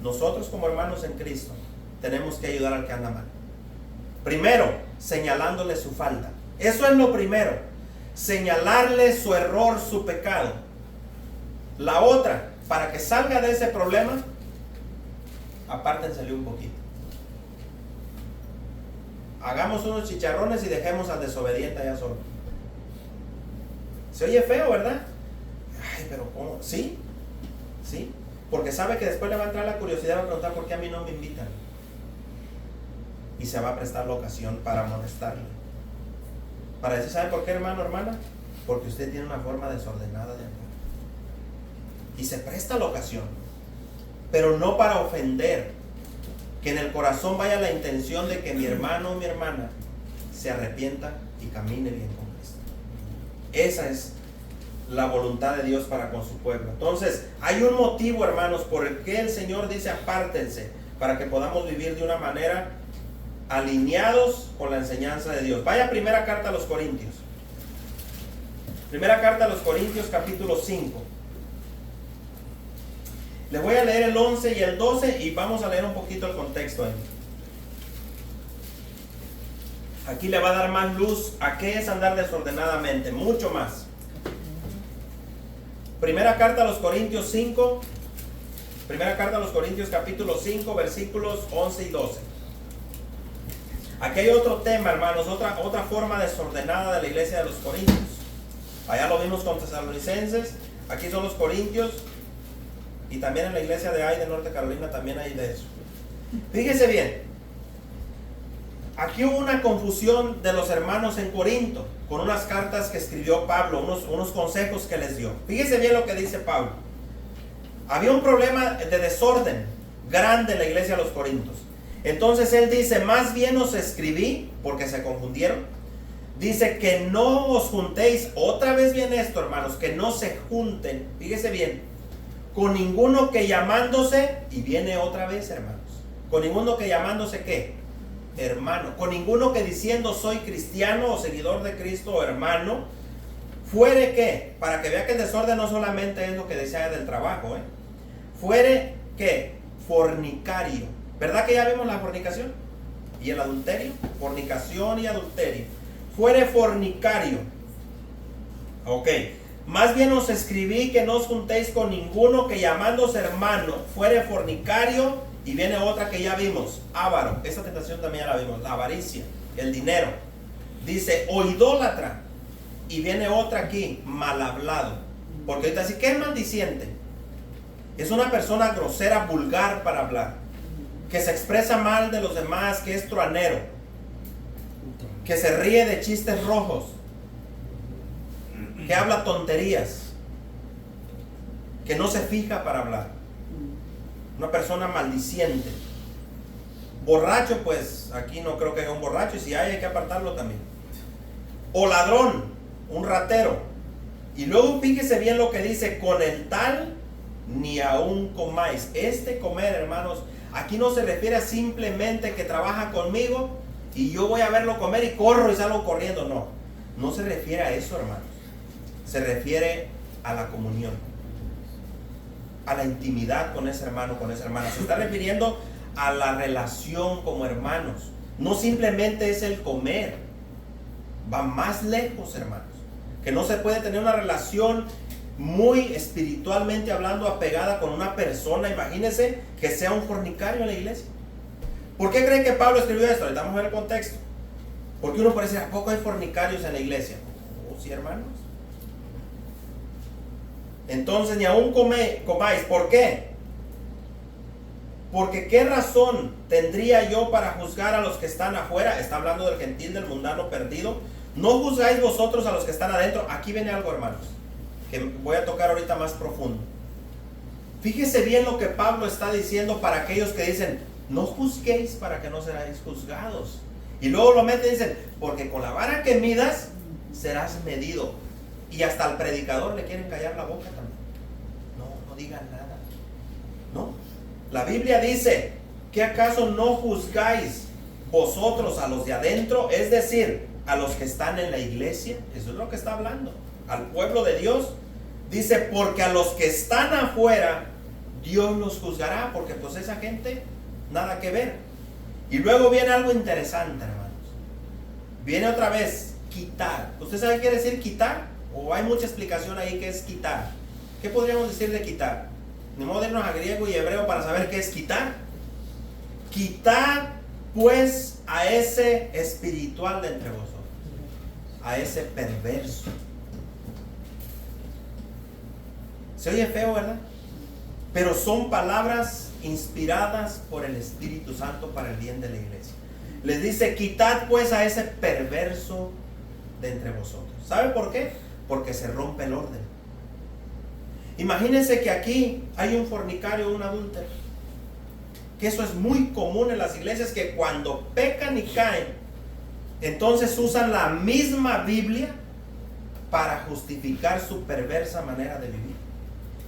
nosotros como hermanos en Cristo tenemos que ayudar al que anda mal. Primero, señalándole su falta. Eso es lo primero. Señalarle su error, su pecado. La otra, para que salga de ese problema, apártensele un poquito. Hagamos unos chicharrones y dejemos al desobediente allá solo. Se oye feo, ¿verdad? Ay, pero ¿cómo? ¿Sí? ¿Sí? Porque sabe que después le va a entrar la curiosidad, va a preguntar por qué a mí no me invitan. Y se va a prestar la ocasión para molestarle. Para decir, ¿sabe por qué, hermano, hermana? Porque usted tiene una forma desordenada de andar. Y se presta la ocasión. Pero no para ofender. Que en el corazón vaya la intención de que mi hermano o mi hermana se arrepienta y camine bien con Cristo. Esa es la voluntad de Dios para con su pueblo. Entonces, hay un motivo, hermanos, por el que el Señor dice apártense, para que podamos vivir de una manera alineados con la enseñanza de Dios. Vaya, primera carta a los Corintios. Primera carta a los Corintios, capítulo 5. Le voy a leer el 11 y el 12 y vamos a leer un poquito el contexto ahí. Aquí le va a dar más luz a qué es andar desordenadamente, mucho más. Primera carta a los Corintios 5. Primera carta a los Corintios, capítulo 5, versículos 11 y 12. Aquí hay otro tema, hermanos, otra forma desordenada de la iglesia de los Corintios. Allá lo vimos con tesalonicenses, aquí son los Corintios, y también en la iglesia de ahí de Norte Carolina también hay de eso. Fíjese bien, aquí hubo una confusión de los hermanos en Corinto, con unas cartas que escribió Pablo, unos consejos que les dio. Fíjese bien lo que dice Pablo. Había un problema de desorden grande en la iglesia de los Corintios. Entonces él dice, más bien os escribí, porque se confundieron. Dice que no os juntéis, otra vez viene esto, hermanos, que no se junten, fíjese bien, con ninguno que llamándose, y viene otra vez, hermanos, con ninguno que llamándose, ¿qué? Hermano. Con ninguno que diciendo soy cristiano o seguidor de Cristo o hermano, fuere que, para que vea que el desorden no solamente es lo que decía del trabajo, fuere que fornicario. ¿Verdad que ya vimos la fornicación? Y el adulterio, fornicación y adulterio. Fuere fornicario. Ok. Más bien os escribí que no os juntéis con ninguno que llamándose hermano fuere fornicario. Y viene otra que ya vimos, avaro. Esa tentación también ya la vimos, la avaricia, el dinero. Dice, o idólatra. Y viene otra aquí, mal hablado. Porque ahorita sí, ¿qué es maldiciente? Es una persona grosera, vulgar para hablar, que se expresa mal de los demás, que es truanero, que se ríe de chistes rojos, que habla tonterías, que no se fija para hablar. Una persona maldiciente. Borracho, pues aquí no creo que haya un borracho, y si hay que apartarlo también. O ladrón, un ratero. Y luego fíjese bien lo que dice, con el tal ni aún comáis. Este comer, hermanos, aquí no se refiere a simplemente que trabaja conmigo y yo voy a verlo comer y corro y salgo corriendo. No, no se refiere a eso, hermanos. Se refiere a la comunión, a la intimidad con ese hermano, con esa hermana. Se está refiriendo a la relación como hermanos. No simplemente es el comer. Va más lejos, hermanos. Que no se puede tener una relación muy espiritualmente hablando apegada con una persona. Imagínense que sea un fornicario en la iglesia. ¿Por qué creen que Pablo escribió esto? Ahorita vamos a ver el contexto. Porque uno parece, ¿a poco hay fornicarios en la iglesia? Oh, sí, hermanos. Entonces ni aún comáis. ¿Por qué? Porque ¿qué razón tendría yo para juzgar a los que están afuera? Está hablando del gentil, del mundano perdido. No juzgáis vosotros a los que están adentro. Aquí viene algo, hermanos, que voy a tocar ahorita más profundo. Fíjese bien lo que Pablo está diciendo para aquellos que dicen, no juzguéis para que no seráis juzgados. Y luego lo meten y dicen, porque con la vara que midas, serás medido. Y hasta al predicador le quieren callar la boca también. No digan nada. No. La Biblia dice, ¿que acaso no juzgáis vosotros a los de adentro? Es decir, a los que están en la iglesia. Eso es lo que está hablando. Al pueblo de Dios. Dice, porque a los que están afuera, Dios los juzgará. Porque pues esa gente, nada que ver. Y luego viene algo interesante, hermanos. Viene otra vez, quitar. ¿Usted sabe qué quiere decir quitar? ¿O hay mucha explicación ahí que es quitar? ¿Qué podríamos decir de quitar? Ni modo de irnos a griego y hebreo para saber qué es quitar. Quitar pues a ese espiritual de entre vosotros, a ese perverso. Se oye feo, ¿verdad? Pero son palabras inspiradas por el Espíritu Santo para el bien de la iglesia. Les dice, quitad pues a ese perverso de entre vosotros. ¿Sabe por qué? Porque se rompe el orden. Imagínense que aquí hay un fornicario o un adúltero. Que eso es muy común en las iglesias, que cuando pecan y caen, entonces usan la misma Biblia para justificar su perversa manera de vivir.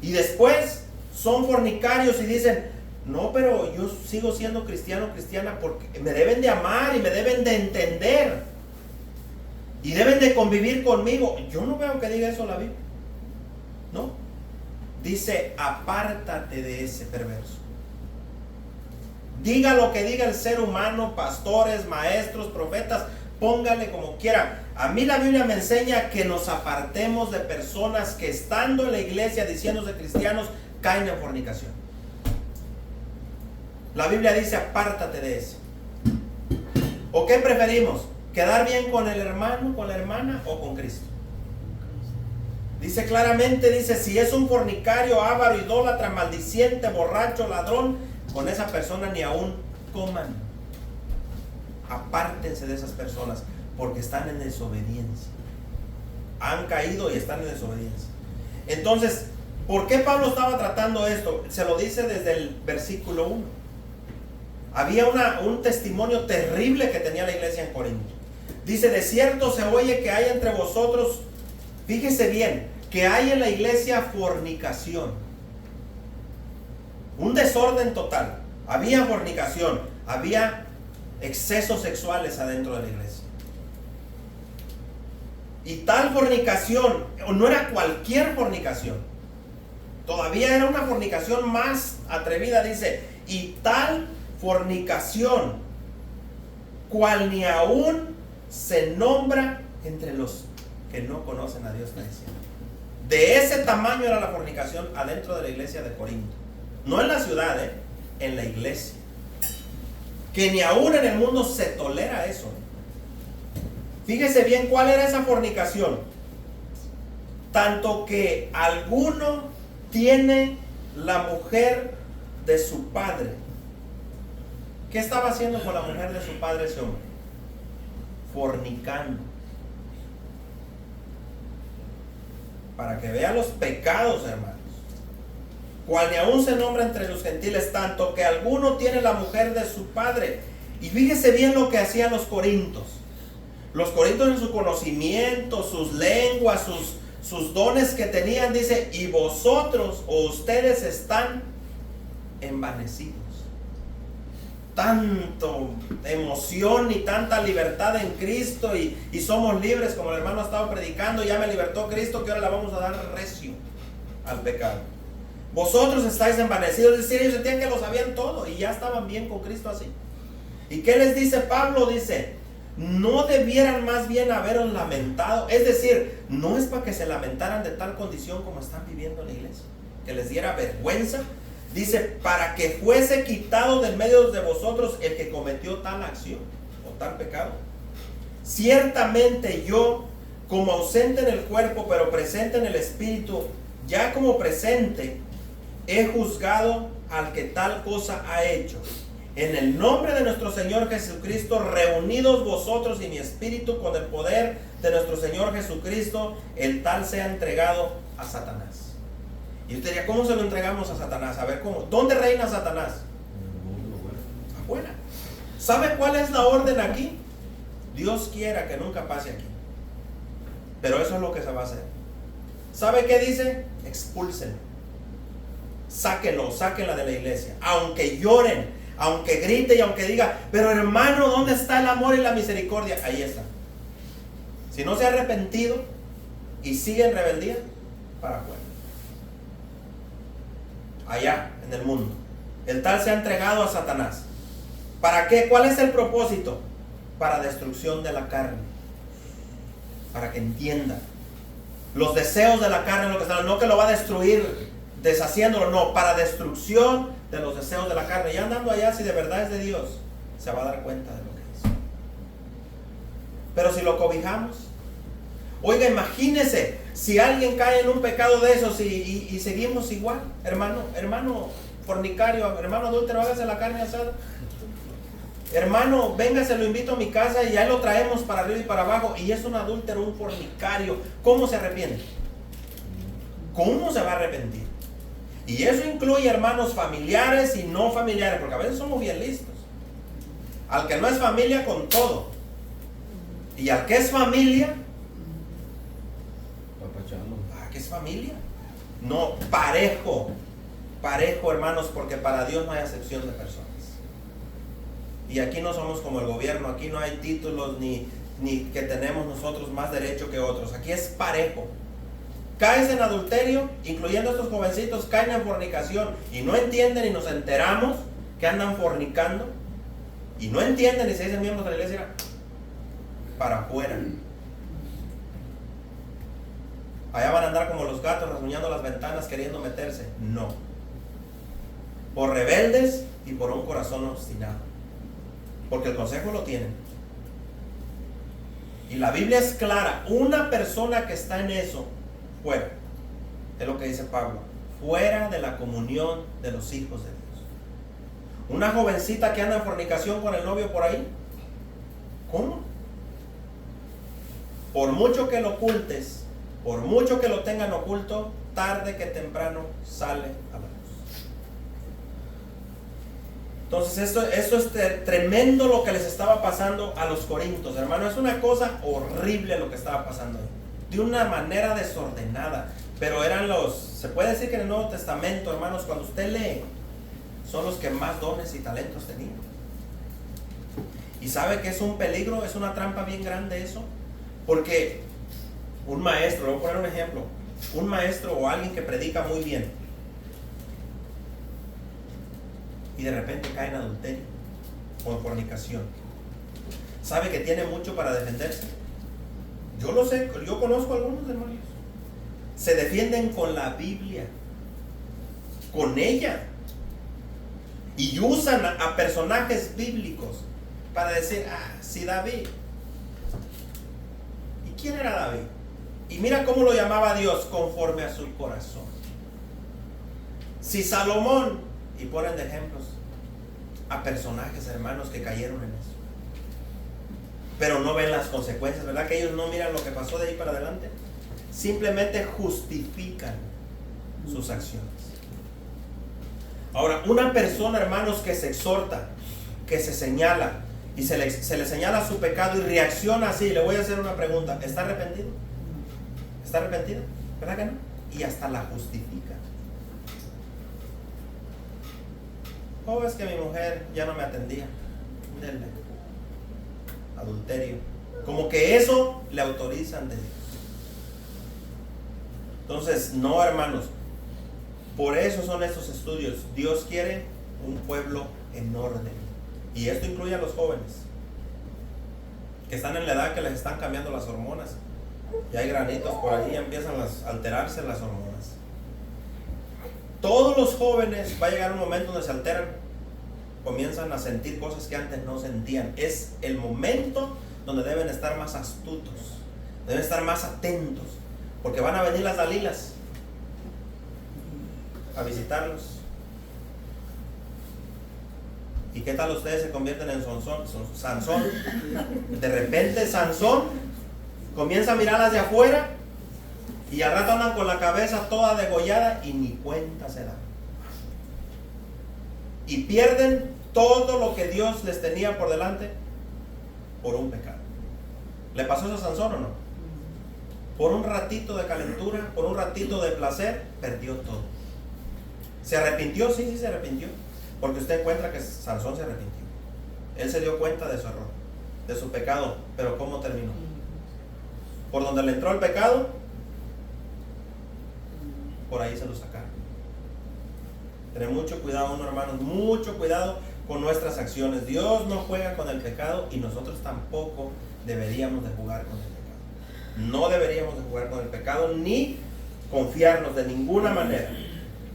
Y después son fornicarios y dicen, no, pero yo sigo siendo cristiano, cristiana, porque me deben de amar y me deben de entender y deben de convivir conmigo. Yo no veo que diga eso la Biblia. No. Dice, apártate de ese perverso. Diga lo que diga el ser humano, pastores, maestros, profetas, póngale como quiera. A mí la Biblia me enseña que nos apartemos de personas que estando en la iglesia diciéndose cristianos caen en fornicación. La Biblia dice, apártate de eso. ¿O qué preferimos? ¿Quedar bien con el hermano, con la hermana o con Cristo? Dice claramente, dice, si es un fornicario, avaro, idólatra, maldiciente, borracho, ladrón, con esa persona ni aún coman. Apártense de esas personas porque están en desobediencia. Han caído y están en desobediencia. Entonces, ¿por qué Pablo estaba tratando esto? Se lo dice desde el versículo 1. Había un testimonio terrible que tenía la iglesia en Corinto. Dice, de cierto se oye que hay entre vosotros, fíjese bien, que hay en la iglesia fornicación. Un desorden total. Había fornicación, había excesos sexuales adentro de la iglesia. Y tal fornicación, no era cualquier fornicación, todavía era una fornicación más atrevida, dice, y tal fornicación, cual ni aún se nombra entre los que no conocen a Dios, está diciendo. De ese tamaño era la fornicación adentro de la iglesia de Corinto. No en la ciudad, en la iglesia. Que ni aún en el mundo se tolera eso. Fíjese bien cuál era esa fornicación. Tanto que alguno tiene la mujer de su padre. ¿Qué estaba haciendo con la mujer de su padre ese hombre? Fornicando. Para que vea los pecados, hermanos. Cual ni aún se nombra entre los gentiles, tanto que alguno tiene la mujer de su padre. Y fíjese bien lo que hacían los corintos. Los corintios en su conocimiento, sus lenguas, sus dones que tenían, dice, y vosotros o ustedes están envanecidos. Tanto emoción y tanta libertad en Cristo y somos libres, como el hermano ha estado predicando, ya me libertó Cristo, que ahora la vamos a dar recio al pecado. Vosotros estáis envanecidos, es decir, ellos sentían que lo sabían todo y ya estaban bien con Cristo así. ¿Y qué les dice Pablo? Dice, no debieran más bien haberos lamentado. Es decir, no es para que se lamentaran de tal condición como están viviendo en la iglesia, que les diera vergüenza. Dice, para que fuese quitado del medio de vosotros el que cometió tal acción o tal pecado. Ciertamente yo, como ausente en el cuerpo, pero presente en el espíritu, ya como presente, he juzgado al que tal cosa ha hecho. En el nombre de nuestro Señor Jesucristo, reunidos vosotros y mi espíritu con el poder de nuestro Señor Jesucristo, el tal sea entregado a Satanás. Y usted diría, ¿cómo se lo entregamos a Satanás? A ver, ¿cómo? ¿Dónde reina Satanás? Afuera. ¿Sabe cuál es la orden aquí? Dios quiera que nunca pase aquí. Pero eso es lo que se va a hacer. ¿Sabe qué dice? Expúlsenlo. Sáquenlo, sáquenla de la iglesia. Aunque lloren, aunque grite y aunque diga, pero hermano, ¿dónde está el amor y la misericordia? Ahí está. Si no se ha arrepentido y sigue en rebeldía, para afuera. Allá en el mundo. El tal se ha entregado a Satanás. ¿Para qué? ¿Cuál es el propósito? Para destrucción de la carne. Para que entienda. Los deseos de la carne, lo que están, no que lo va a destruir deshaciéndolo, no, para destrucción de los deseos de la carne. Y andando allá, si de verdad es de Dios, se va a dar cuenta de lo que hizo. Pero si lo cobijamos, oiga, imagínese si alguien cae en un pecado de esos y seguimos igual, hermano fornicario, hermano adúltero, hágase la carne asada. Hermano, véngase, lo invito a mi casa y ya lo traemos para arriba y para abajo. Y es un adúltero, un fornicario. ¿Cómo se arrepiente? ¿Cómo se va a arrepentir? Y eso incluye hermanos familiares y no familiares, porque a veces somos bien listos. Al que no es familia, con todo. Y al que es familia, ¿para qué es familia? No, parejo, hermanos, porque para Dios no hay acepción de personas. Y aquí no somos como el gobierno, aquí no hay títulos ni que tenemos nosotros más derecho que otros. Aquí es parejo. Caes en adulterio, incluyendo estos jovencitos, caen en fornicación y no entienden y nos enteramos que andan fornicando y no entienden y se dicen miembros de la iglesia, para afuera. Allá van a andar como los gatos rasguñando las ventanas queriendo meterse. No. Por rebeldes y por un corazón obstinado. Porque el consejo lo tienen. Y la Biblia es clara. Una persona que está en eso, fuera. Es lo que dice Pablo. Fuera de la comunión de los hijos de Dios. Una jovencita que anda en fornicación con el novio por ahí. ¿Cómo? Por mucho que lo ocultes, por mucho que lo tengan oculto, tarde que temprano sale a la luz. Entonces esto es tremendo lo que les estaba pasando a los corintios, hermano. Es una cosa horrible lo que estaba pasando ahí. De una manera desordenada. Pero eran se puede decir que en el Nuevo Testamento, hermanos, cuando usted lee, son los que más dones y talentos tenían. Y sabe que es un peligro, es una trampa bien grande eso. Porque un maestro, le voy a poner un ejemplo, un maestro o alguien que predica muy bien y de repente cae en adulterio o en fornicación, ¿sabe que tiene mucho para defenderse? Yo lo sé, yo conozco a algunos demonios. Se defienden con la Biblia, con ella, y usan a personajes bíblicos para decir, sí, David. ¿Y quién era David? Y mira cómo lo llamaba Dios, conforme a su corazón. Si Salomón, y ponen de ejemplos a personajes, hermanos, que cayeron en eso, pero no ven las consecuencias, ¿verdad? Que ellos no miran lo que pasó de ahí para adelante. Simplemente justifican sus acciones. Ahora, una persona, hermanos, que se exhorta, que se señala, y se le señala su pecado y reacciona así, le voy a hacer una pregunta: ¿está arrepentido? ¿Está arrepentido? ¿Verdad que no? Y hasta la justifica. Oh, es que mi mujer ya no me atendía. Denle. Adulterio. Como que eso le autorizan de Dios. Entonces, no, hermanos. Por eso son estos estudios. Dios quiere un pueblo en orden. Y esto incluye a los jóvenes que están en la edad que les están cambiando las hormonas. Y hay granitos por ahí, empiezan a alterarse las hormonas. Todos los jóvenes, va a llegar un momento donde se alteran, comienzan a sentir cosas que antes no sentían. Es el momento donde deben estar más astutos, deben estar más atentos, porque van a venir las Dalilas a visitarlos. ¿Y qué tal ustedes se convierten en Sansón? De repente Sansón comienza a mirarlas de afuera y al rato andan con la cabeza toda degollada y ni cuenta se dan. Y pierden todo lo que Dios les tenía por delante por un pecado. ¿Le pasó eso a Sansón o no? Por un ratito de calentura, por un ratito de placer, perdió todo. ¿Se arrepintió? Sí, se arrepintió. Porque usted encuentra que Sansón se arrepintió. Él se dio cuenta de su error, de su pecado. Pero ¿cómo terminó? Por donde le entró el pecado, por ahí se lo sacaron. Tener mucho cuidado, hermanos, mucho cuidado con nuestras acciones. Dios no juega con el pecado y nosotros tampoco deberíamos de jugar con el pecado. No deberíamos de jugar con el pecado ni confiarnos de ninguna manera.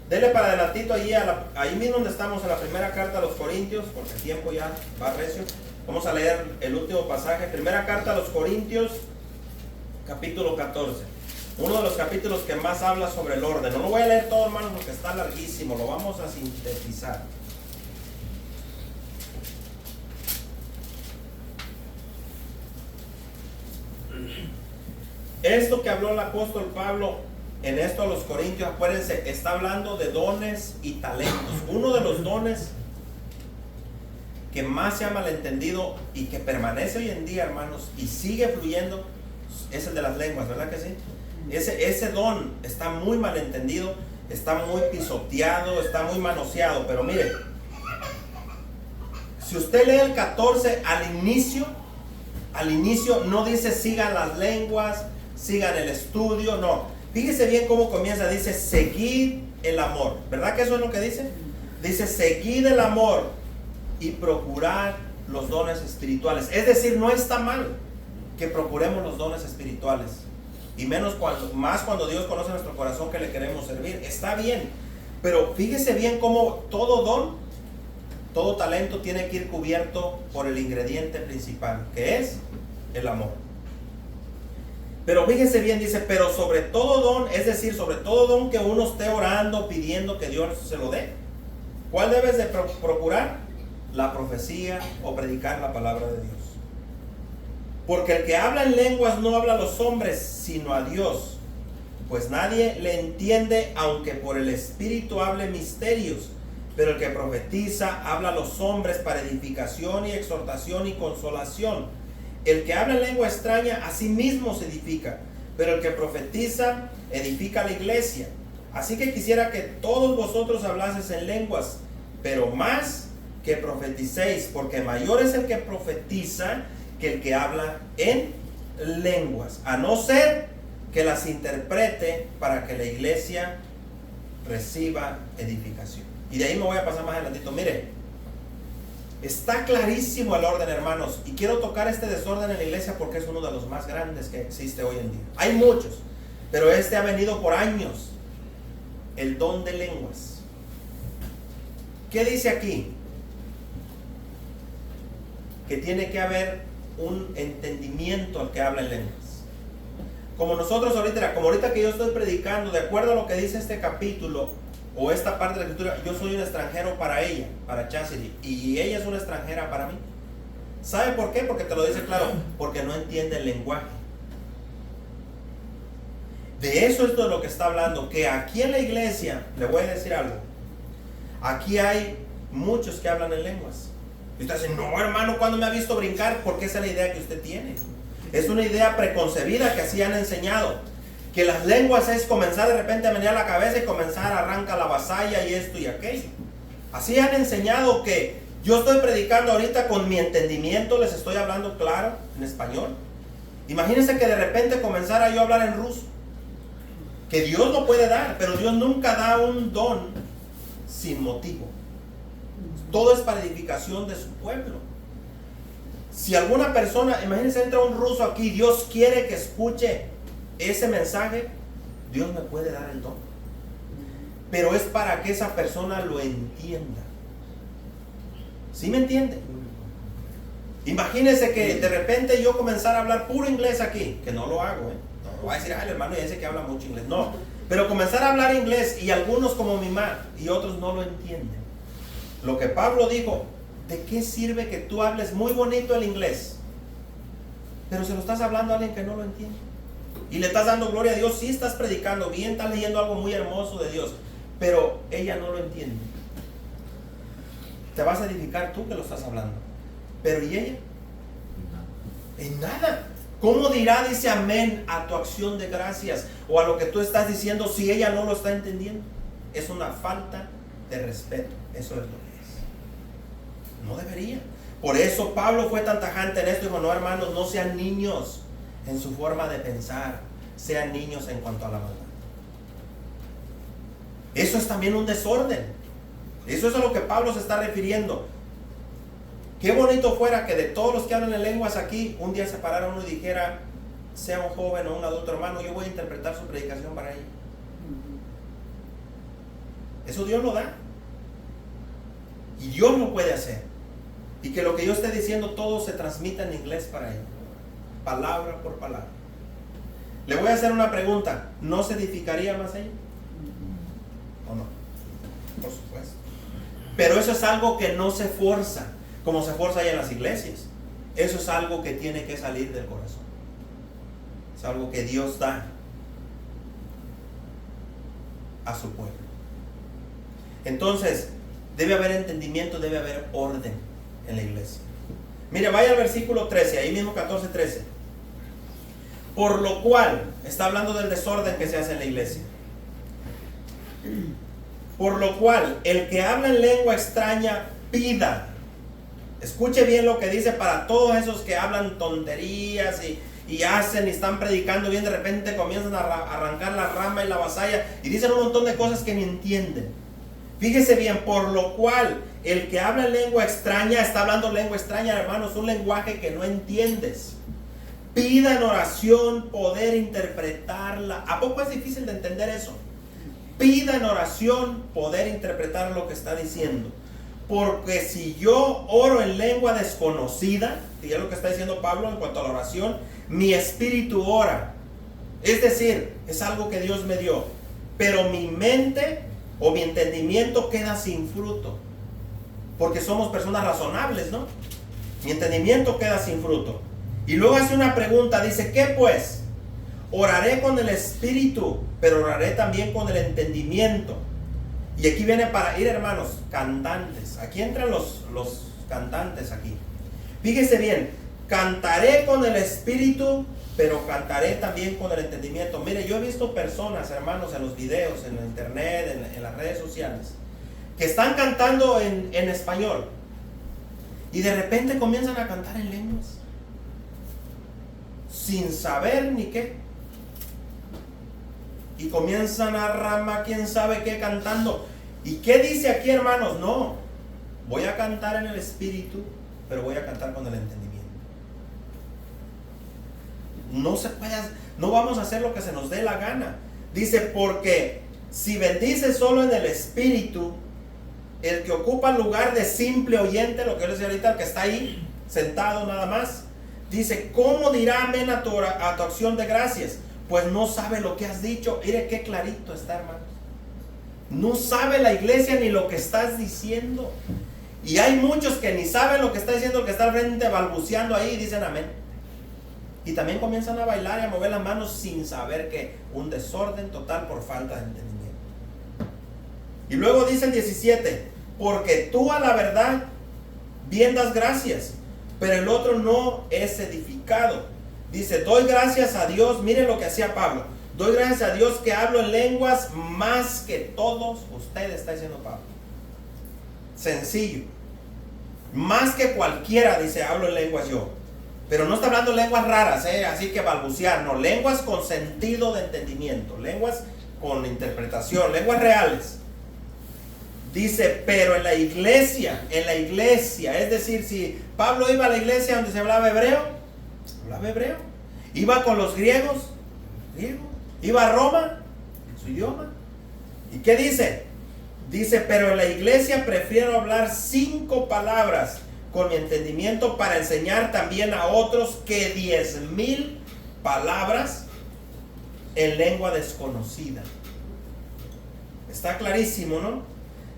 Dele para adelantito ahí mismo donde estamos, en la primera carta a los Corintios, porque el tiempo ya va recio. Vamos a leer el último pasaje. Primera carta a los Corintios, capítulo 14. Uno de los capítulos que más habla sobre el orden. No lo voy a leer todo, hermanos, porque está larguísimo. Lo vamos a sintetizar. Esto que habló el apóstol Pablo en esto a los Corintios, acuérdense, está hablando de dones y talentos. Uno de los dones que más se ha malentendido y que permanece hoy en día, hermanos, y sigue fluyendo, es el de las lenguas, ¿verdad que sí? Ese don está muy malentendido, está muy pisoteado, está muy manoseado. Pero mire, si usted lee el 14 al inicio no dice sigan las lenguas, sigan el estudio, no. Fíjese bien cómo comienza, dice seguid el amor. ¿Verdad que eso es lo que dice? Dice seguid el amor y procurad los dones espirituales. Es decir, no está mal que procuremos los dones espirituales. Y más cuando Dios conoce nuestro corazón que le queremos servir. Está bien. Pero fíjese bien cómo todo don, todo talento tiene que ir cubierto por el ingrediente principal, que es el amor. Pero fíjese bien, dice, pero sobre todo don, es decir, sobre todo don que uno esté orando, pidiendo que Dios se lo dé. ¿Cuál debes de procurar? La profecía o predicar la palabra de Dios. Porque el que habla en lenguas no habla a los hombres, sino a Dios. Pues nadie le entiende, aunque por el Espíritu hable misterios. pero el que profetiza habla a los hombres para edificación y exhortación y consolación. El que habla en lengua extraña a sí mismo se edifica, pero el que profetiza edifica a la iglesia. Así que quisiera que todos vosotros hablaseis en lenguas, pero más que profeticéis, porque mayor es el que profetiza que el que habla en lenguas, a no ser que las interprete para que la iglesia reciba edificación. Y de ahí me voy a pasar más adelantito. Mire, está clarísimo el orden, hermanos, y quiero tocar este desorden en la iglesia porque es uno de los más grandes que existe hoy en día. Hay muchos, pero este ha venido por años. El don de lenguas. ¿Qué dice aquí? Que tiene que haber un entendimiento al que habla en lenguas. Como nosotros ahorita que yo estoy predicando, de acuerdo a lo que dice este capítulo o esta parte de la escritura, yo soy un extranjero para ella, para Chastity, y ella es una extranjera para mí. ¿Sabe por qué? Porque te lo dice claro, porque no entiende el lenguaje. De eso es de lo que está hablando, que aquí en la iglesia, le voy a decir algo, aquí hay muchos que hablan en lenguas. Y usted dice, no hermano, ¿cuándo me ha visto brincar? Porque esa es la idea que usted tiene. Es una idea preconcebida que así han enseñado. Que las lenguas es comenzar de repente a menear la cabeza y comenzar a arrancar la vasalla y esto y aquello. Así han enseñado que yo estoy predicando ahorita con mi entendimiento, les estoy hablando claro en español. Imagínense que de repente comenzara yo a hablar en ruso. Que Dios lo puede dar, pero Dios nunca da un don sin motivo. Todo es para edificación de su pueblo. Si alguna persona, imagínense, entra un ruso aquí, Dios quiere que escuche ese mensaje, Dios me puede dar el don. Pero es para que esa persona lo entienda. ¿Sí me entiende? Imagínense que de repente yo comenzara a hablar puro inglés aquí, que no lo hago, no voy a decir, el hermano ya dice que habla mucho inglés. No, pero comenzar a hablar inglés y algunos como mi mamá y otros no lo entienden. Lo que Pablo dijo, ¿de qué sirve que tú hables muy bonito el inglés? Pero se lo estás hablando a alguien que no lo entiende. Y le estás dando gloria a Dios, sí estás predicando bien, estás leyendo algo muy hermoso de Dios, pero ella no lo entiende. Te vas a edificar tú que lo estás hablando. Pero ¿y ella? En nada. ¿Cómo dirá, dice amén a tu acción de gracias o a lo que tú estás diciendo si ella no lo está entendiendo? Es una falta de respeto. Eso es lo que es. No debería. Por eso Pablo fue tan tajante en esto. Dijo, no hermanos, no sean niños en su forma de pensar. Sean niños en cuanto a la maldad. Eso es también un desorden. Eso es a lo que Pablo se está refiriendo. Qué bonito fuera que de todos los que hablan en lenguas aquí, un día se parara uno y dijera, sea un joven o un adulto, hermano, yo voy a interpretar su predicación para ella. Eso Dios lo da. Y Dios lo puede hacer. Y que lo que yo esté diciendo todo se transmita en inglés para ella. Palabra por palabra. Le voy a hacer una pregunta. ¿No se edificaría más ella? ¿O no? Por supuesto. Pero eso es algo que no se fuerza, como se fuerza allá en las iglesias. Eso es algo que tiene que salir del corazón. Es algo que Dios da a su pueblo. Entonces, debe haber entendimiento, debe haber orden en la iglesia. Mire, vaya al versículo 13, ahí mismo 14:13. Por lo cual, está hablando del desorden que se hace en la iglesia. Por lo cual, el que habla en lengua extraña, pida. Escuche bien lo que dice para todos esos que hablan tonterías y hacen y están predicando bien, de repente comienzan a arrancar la rama y la vasalla y dicen un montón de cosas que ni entienden. Fíjese bien, por lo cual el que habla en lengua extraña, está hablando lengua extraña, hermanos, un lenguaje que no entiendes. Pida en oración poder interpretarla. ¿A poco es difícil de entender eso? Pida en oración poder interpretar lo que está diciendo. Porque si yo oro en lengua desconocida, y es lo que está diciendo Pablo en cuanto a la oración, mi espíritu ora. Es decir, es algo que Dios me dio. Pero mi mente o mi entendimiento queda sin fruto. Porque somos personas razonables, ¿no? Mi entendimiento queda sin fruto. Y luego hace una pregunta, dice, ¿qué pues? Oraré con el espíritu, pero oraré también con el entendimiento. Y aquí viene para ir, hermanos, cantantes. Aquí entran los cantantes aquí. Fíjese bien, cantaré con el espíritu, pero cantaré también con el entendimiento. Mire, yo he visto personas, hermanos, en los videos, en la internet, en las redes sociales, que están cantando en español y de repente comienzan a cantar en lenguas sin saber ni qué, y comienzan a ramar quién sabe qué cantando. ¿Y qué dice aquí, hermanos? No, voy a cantar en el espíritu, pero voy a cantar con el entendimiento. No se puede, no vamos a hacer lo que se nos dé la gana. Dice, porque si bendice solo en el espíritu, el que ocupa el lugar de simple oyente, lo que yo les decía ahorita, el que está ahí sentado nada más, dice, ¿cómo dirá amén a tu acción de gracias? Pues no sabe lo que has dicho. Mire qué clarito está, hermanos. No sabe la iglesia ni lo que estás diciendo. Y hay muchos que ni saben lo que está diciendo, el que está al frente balbuceando ahí, y dicen amén. Y también comienzan a bailar y a mover las manos sin saber que un desorden total por falta de entendimiento. Y luego dice el 17, porque tú a la verdad bien das gracias, pero el otro no es edificado. Dice, doy gracias a Dios, miren lo que hacía Pablo, doy gracias a Dios que hablo en lenguas más que todos ustedes, está diciendo Pablo. Sencillo. Más que cualquiera, dice, hablo en lenguas yo. Pero no está hablando lenguas raras, así que balbucear, no, lenguas con sentido de entendimiento, lenguas con interpretación, lenguas reales. Dice, pero en la iglesia, es decir, si Pablo iba a la iglesia donde se hablaba hebreo, iba con los griegos, griego, iba a Roma, en su idioma. ¿Y qué dice? Dice, pero en la iglesia prefiero hablar 5 palabras con mi entendimiento para enseñar también a otros que 10,000 palabras en lengua desconocida. Está clarísimo, ¿no?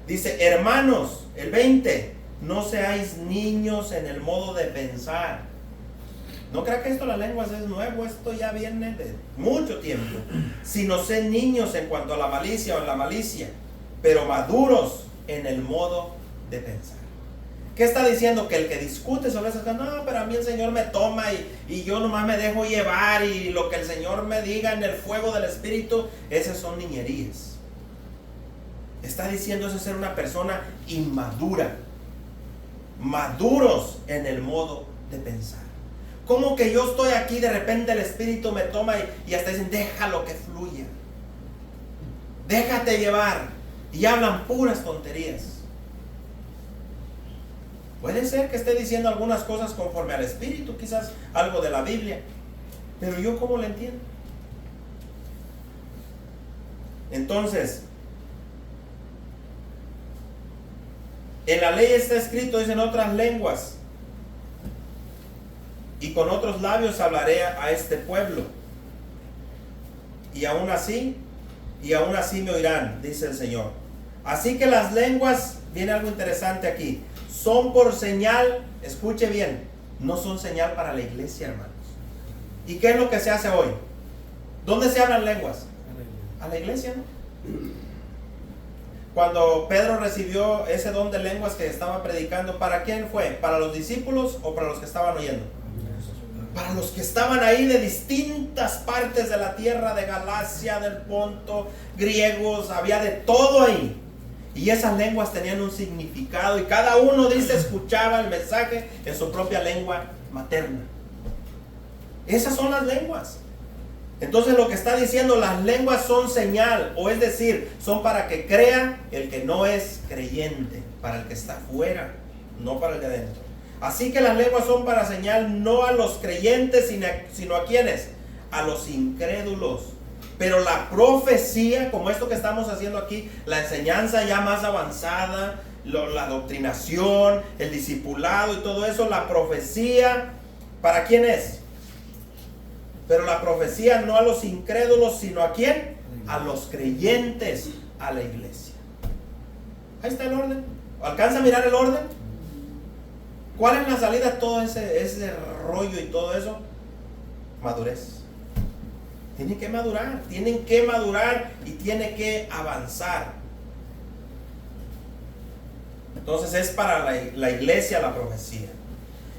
Dice, hermanos, el 20, no seáis niños en el modo de pensar. No crea que esto las lenguas es nuevo, esto ya viene de mucho tiempo. Sino sed niños en cuanto a la malicia o en la malicia, pero maduros en el modo de pensar. ¿Qué está diciendo? Que el que discute sobre esas cosas, no, pero a mí el Señor me toma y yo nomás me dejo llevar y lo que el Señor me diga en el fuego del Espíritu, esas son niñerías. Está diciendo eso es ser una persona inmadura, maduros en el modo de pensar. Como que yo estoy aquí, de repente el Espíritu me toma y hasta dicen, déjalo que fluya, déjate llevar, y hablan puras tonterías. Puede ser que esté diciendo algunas cosas conforme al Espíritu, quizás algo de la Biblia, pero yo ¿cómo lo entiendo? Entonces, en la ley está escrito, dicen otras lenguas, y con otros labios hablaré a este pueblo, y aún así me oirán, dice el Señor. Así que las lenguas, viene algo interesante aquí, son por señal, escuche bien, no son señal para la iglesia, hermanos. ¿Y qué es lo que se hace hoy? ¿Dónde se hablan lenguas? A la iglesia, ¿no? Cuando Pedro recibió ese don de lenguas que estaba predicando, ¿para quién fue? ¿Para los discípulos o para los que estaban oyendo? Para los que estaban ahí de distintas partes de la tierra, de Galacia, del Ponto, griegos, había de todo ahí. Y esas lenguas tenían un significado y cada uno, dice, escuchaba el mensaje en su propia lengua materna. Esas son las lenguas. Entonces lo que está diciendo, las lenguas son señal, o es decir, son para que crea el que no es creyente, para el que está fuera, no para el de adentro. Así que las lenguas son para señal no a los creyentes, sino a quienes, a los incrédulos. Pero la profecía, como esto que estamos haciendo aquí, la enseñanza ya más avanzada, la doctrinación, el discipulado y todo eso, la profecía, ¿para quién es? Pero la profecía no a los incrédulos, sino ¿a quién? A los creyentes, a la iglesia. Ahí está el orden. ¿Alcanza a mirar el orden? ¿Cuál es la salida a todo ese rollo y todo eso? Madurez. Tienen que madurar y tiene que avanzar. Entonces es para la iglesia la profecía.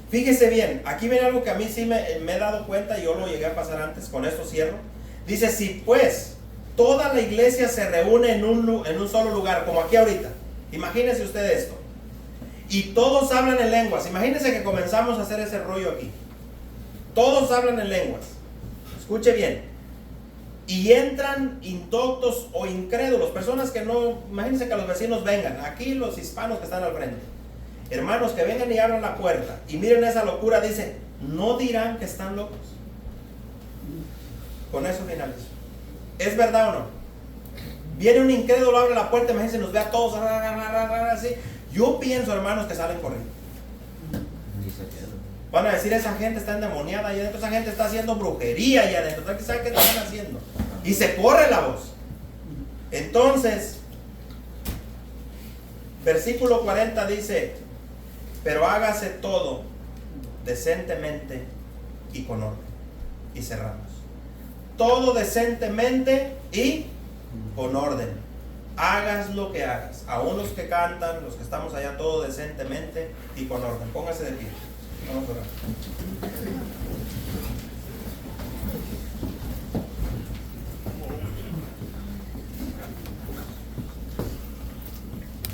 Fíjese bien, aquí viene algo que a mí sí me he dado cuenta, y yo lo llegué a pasar antes, con esto cierro. Dice, si pues toda la iglesia se reúne en un solo lugar, como aquí ahorita, imagínense usted esto, y todos hablan en lenguas. Imagínense que comenzamos a hacer ese rollo aquí. Todos hablan en lenguas. Escuche bien. Y entran indoctos o incrédulos, personas que no, imagínense que los vecinos vengan, aquí los hispanos que están al frente, hermanos que vengan y abran la puerta y miren esa locura, dice, no dirán que están locos. Con eso finalizo. ¿Es verdad o no? Viene un incrédulo, abre la puerta, imagínense, nos ve a todos así. Yo pienso, hermanos, que salen corriendo. Van a decir, esa gente está endemoniada allá adentro, esa gente está haciendo brujería allá adentro, ¿sabe qué están haciendo? Y se corre la voz. Entonces, versículo 40 dice, pero hágase todo decentemente y con orden. Y cerramos. Todo decentemente y con orden. Hagas lo que hagas. Aún los que cantan, los que estamos allá, todo decentemente y con orden. Póngase de pie. Vamos a orar.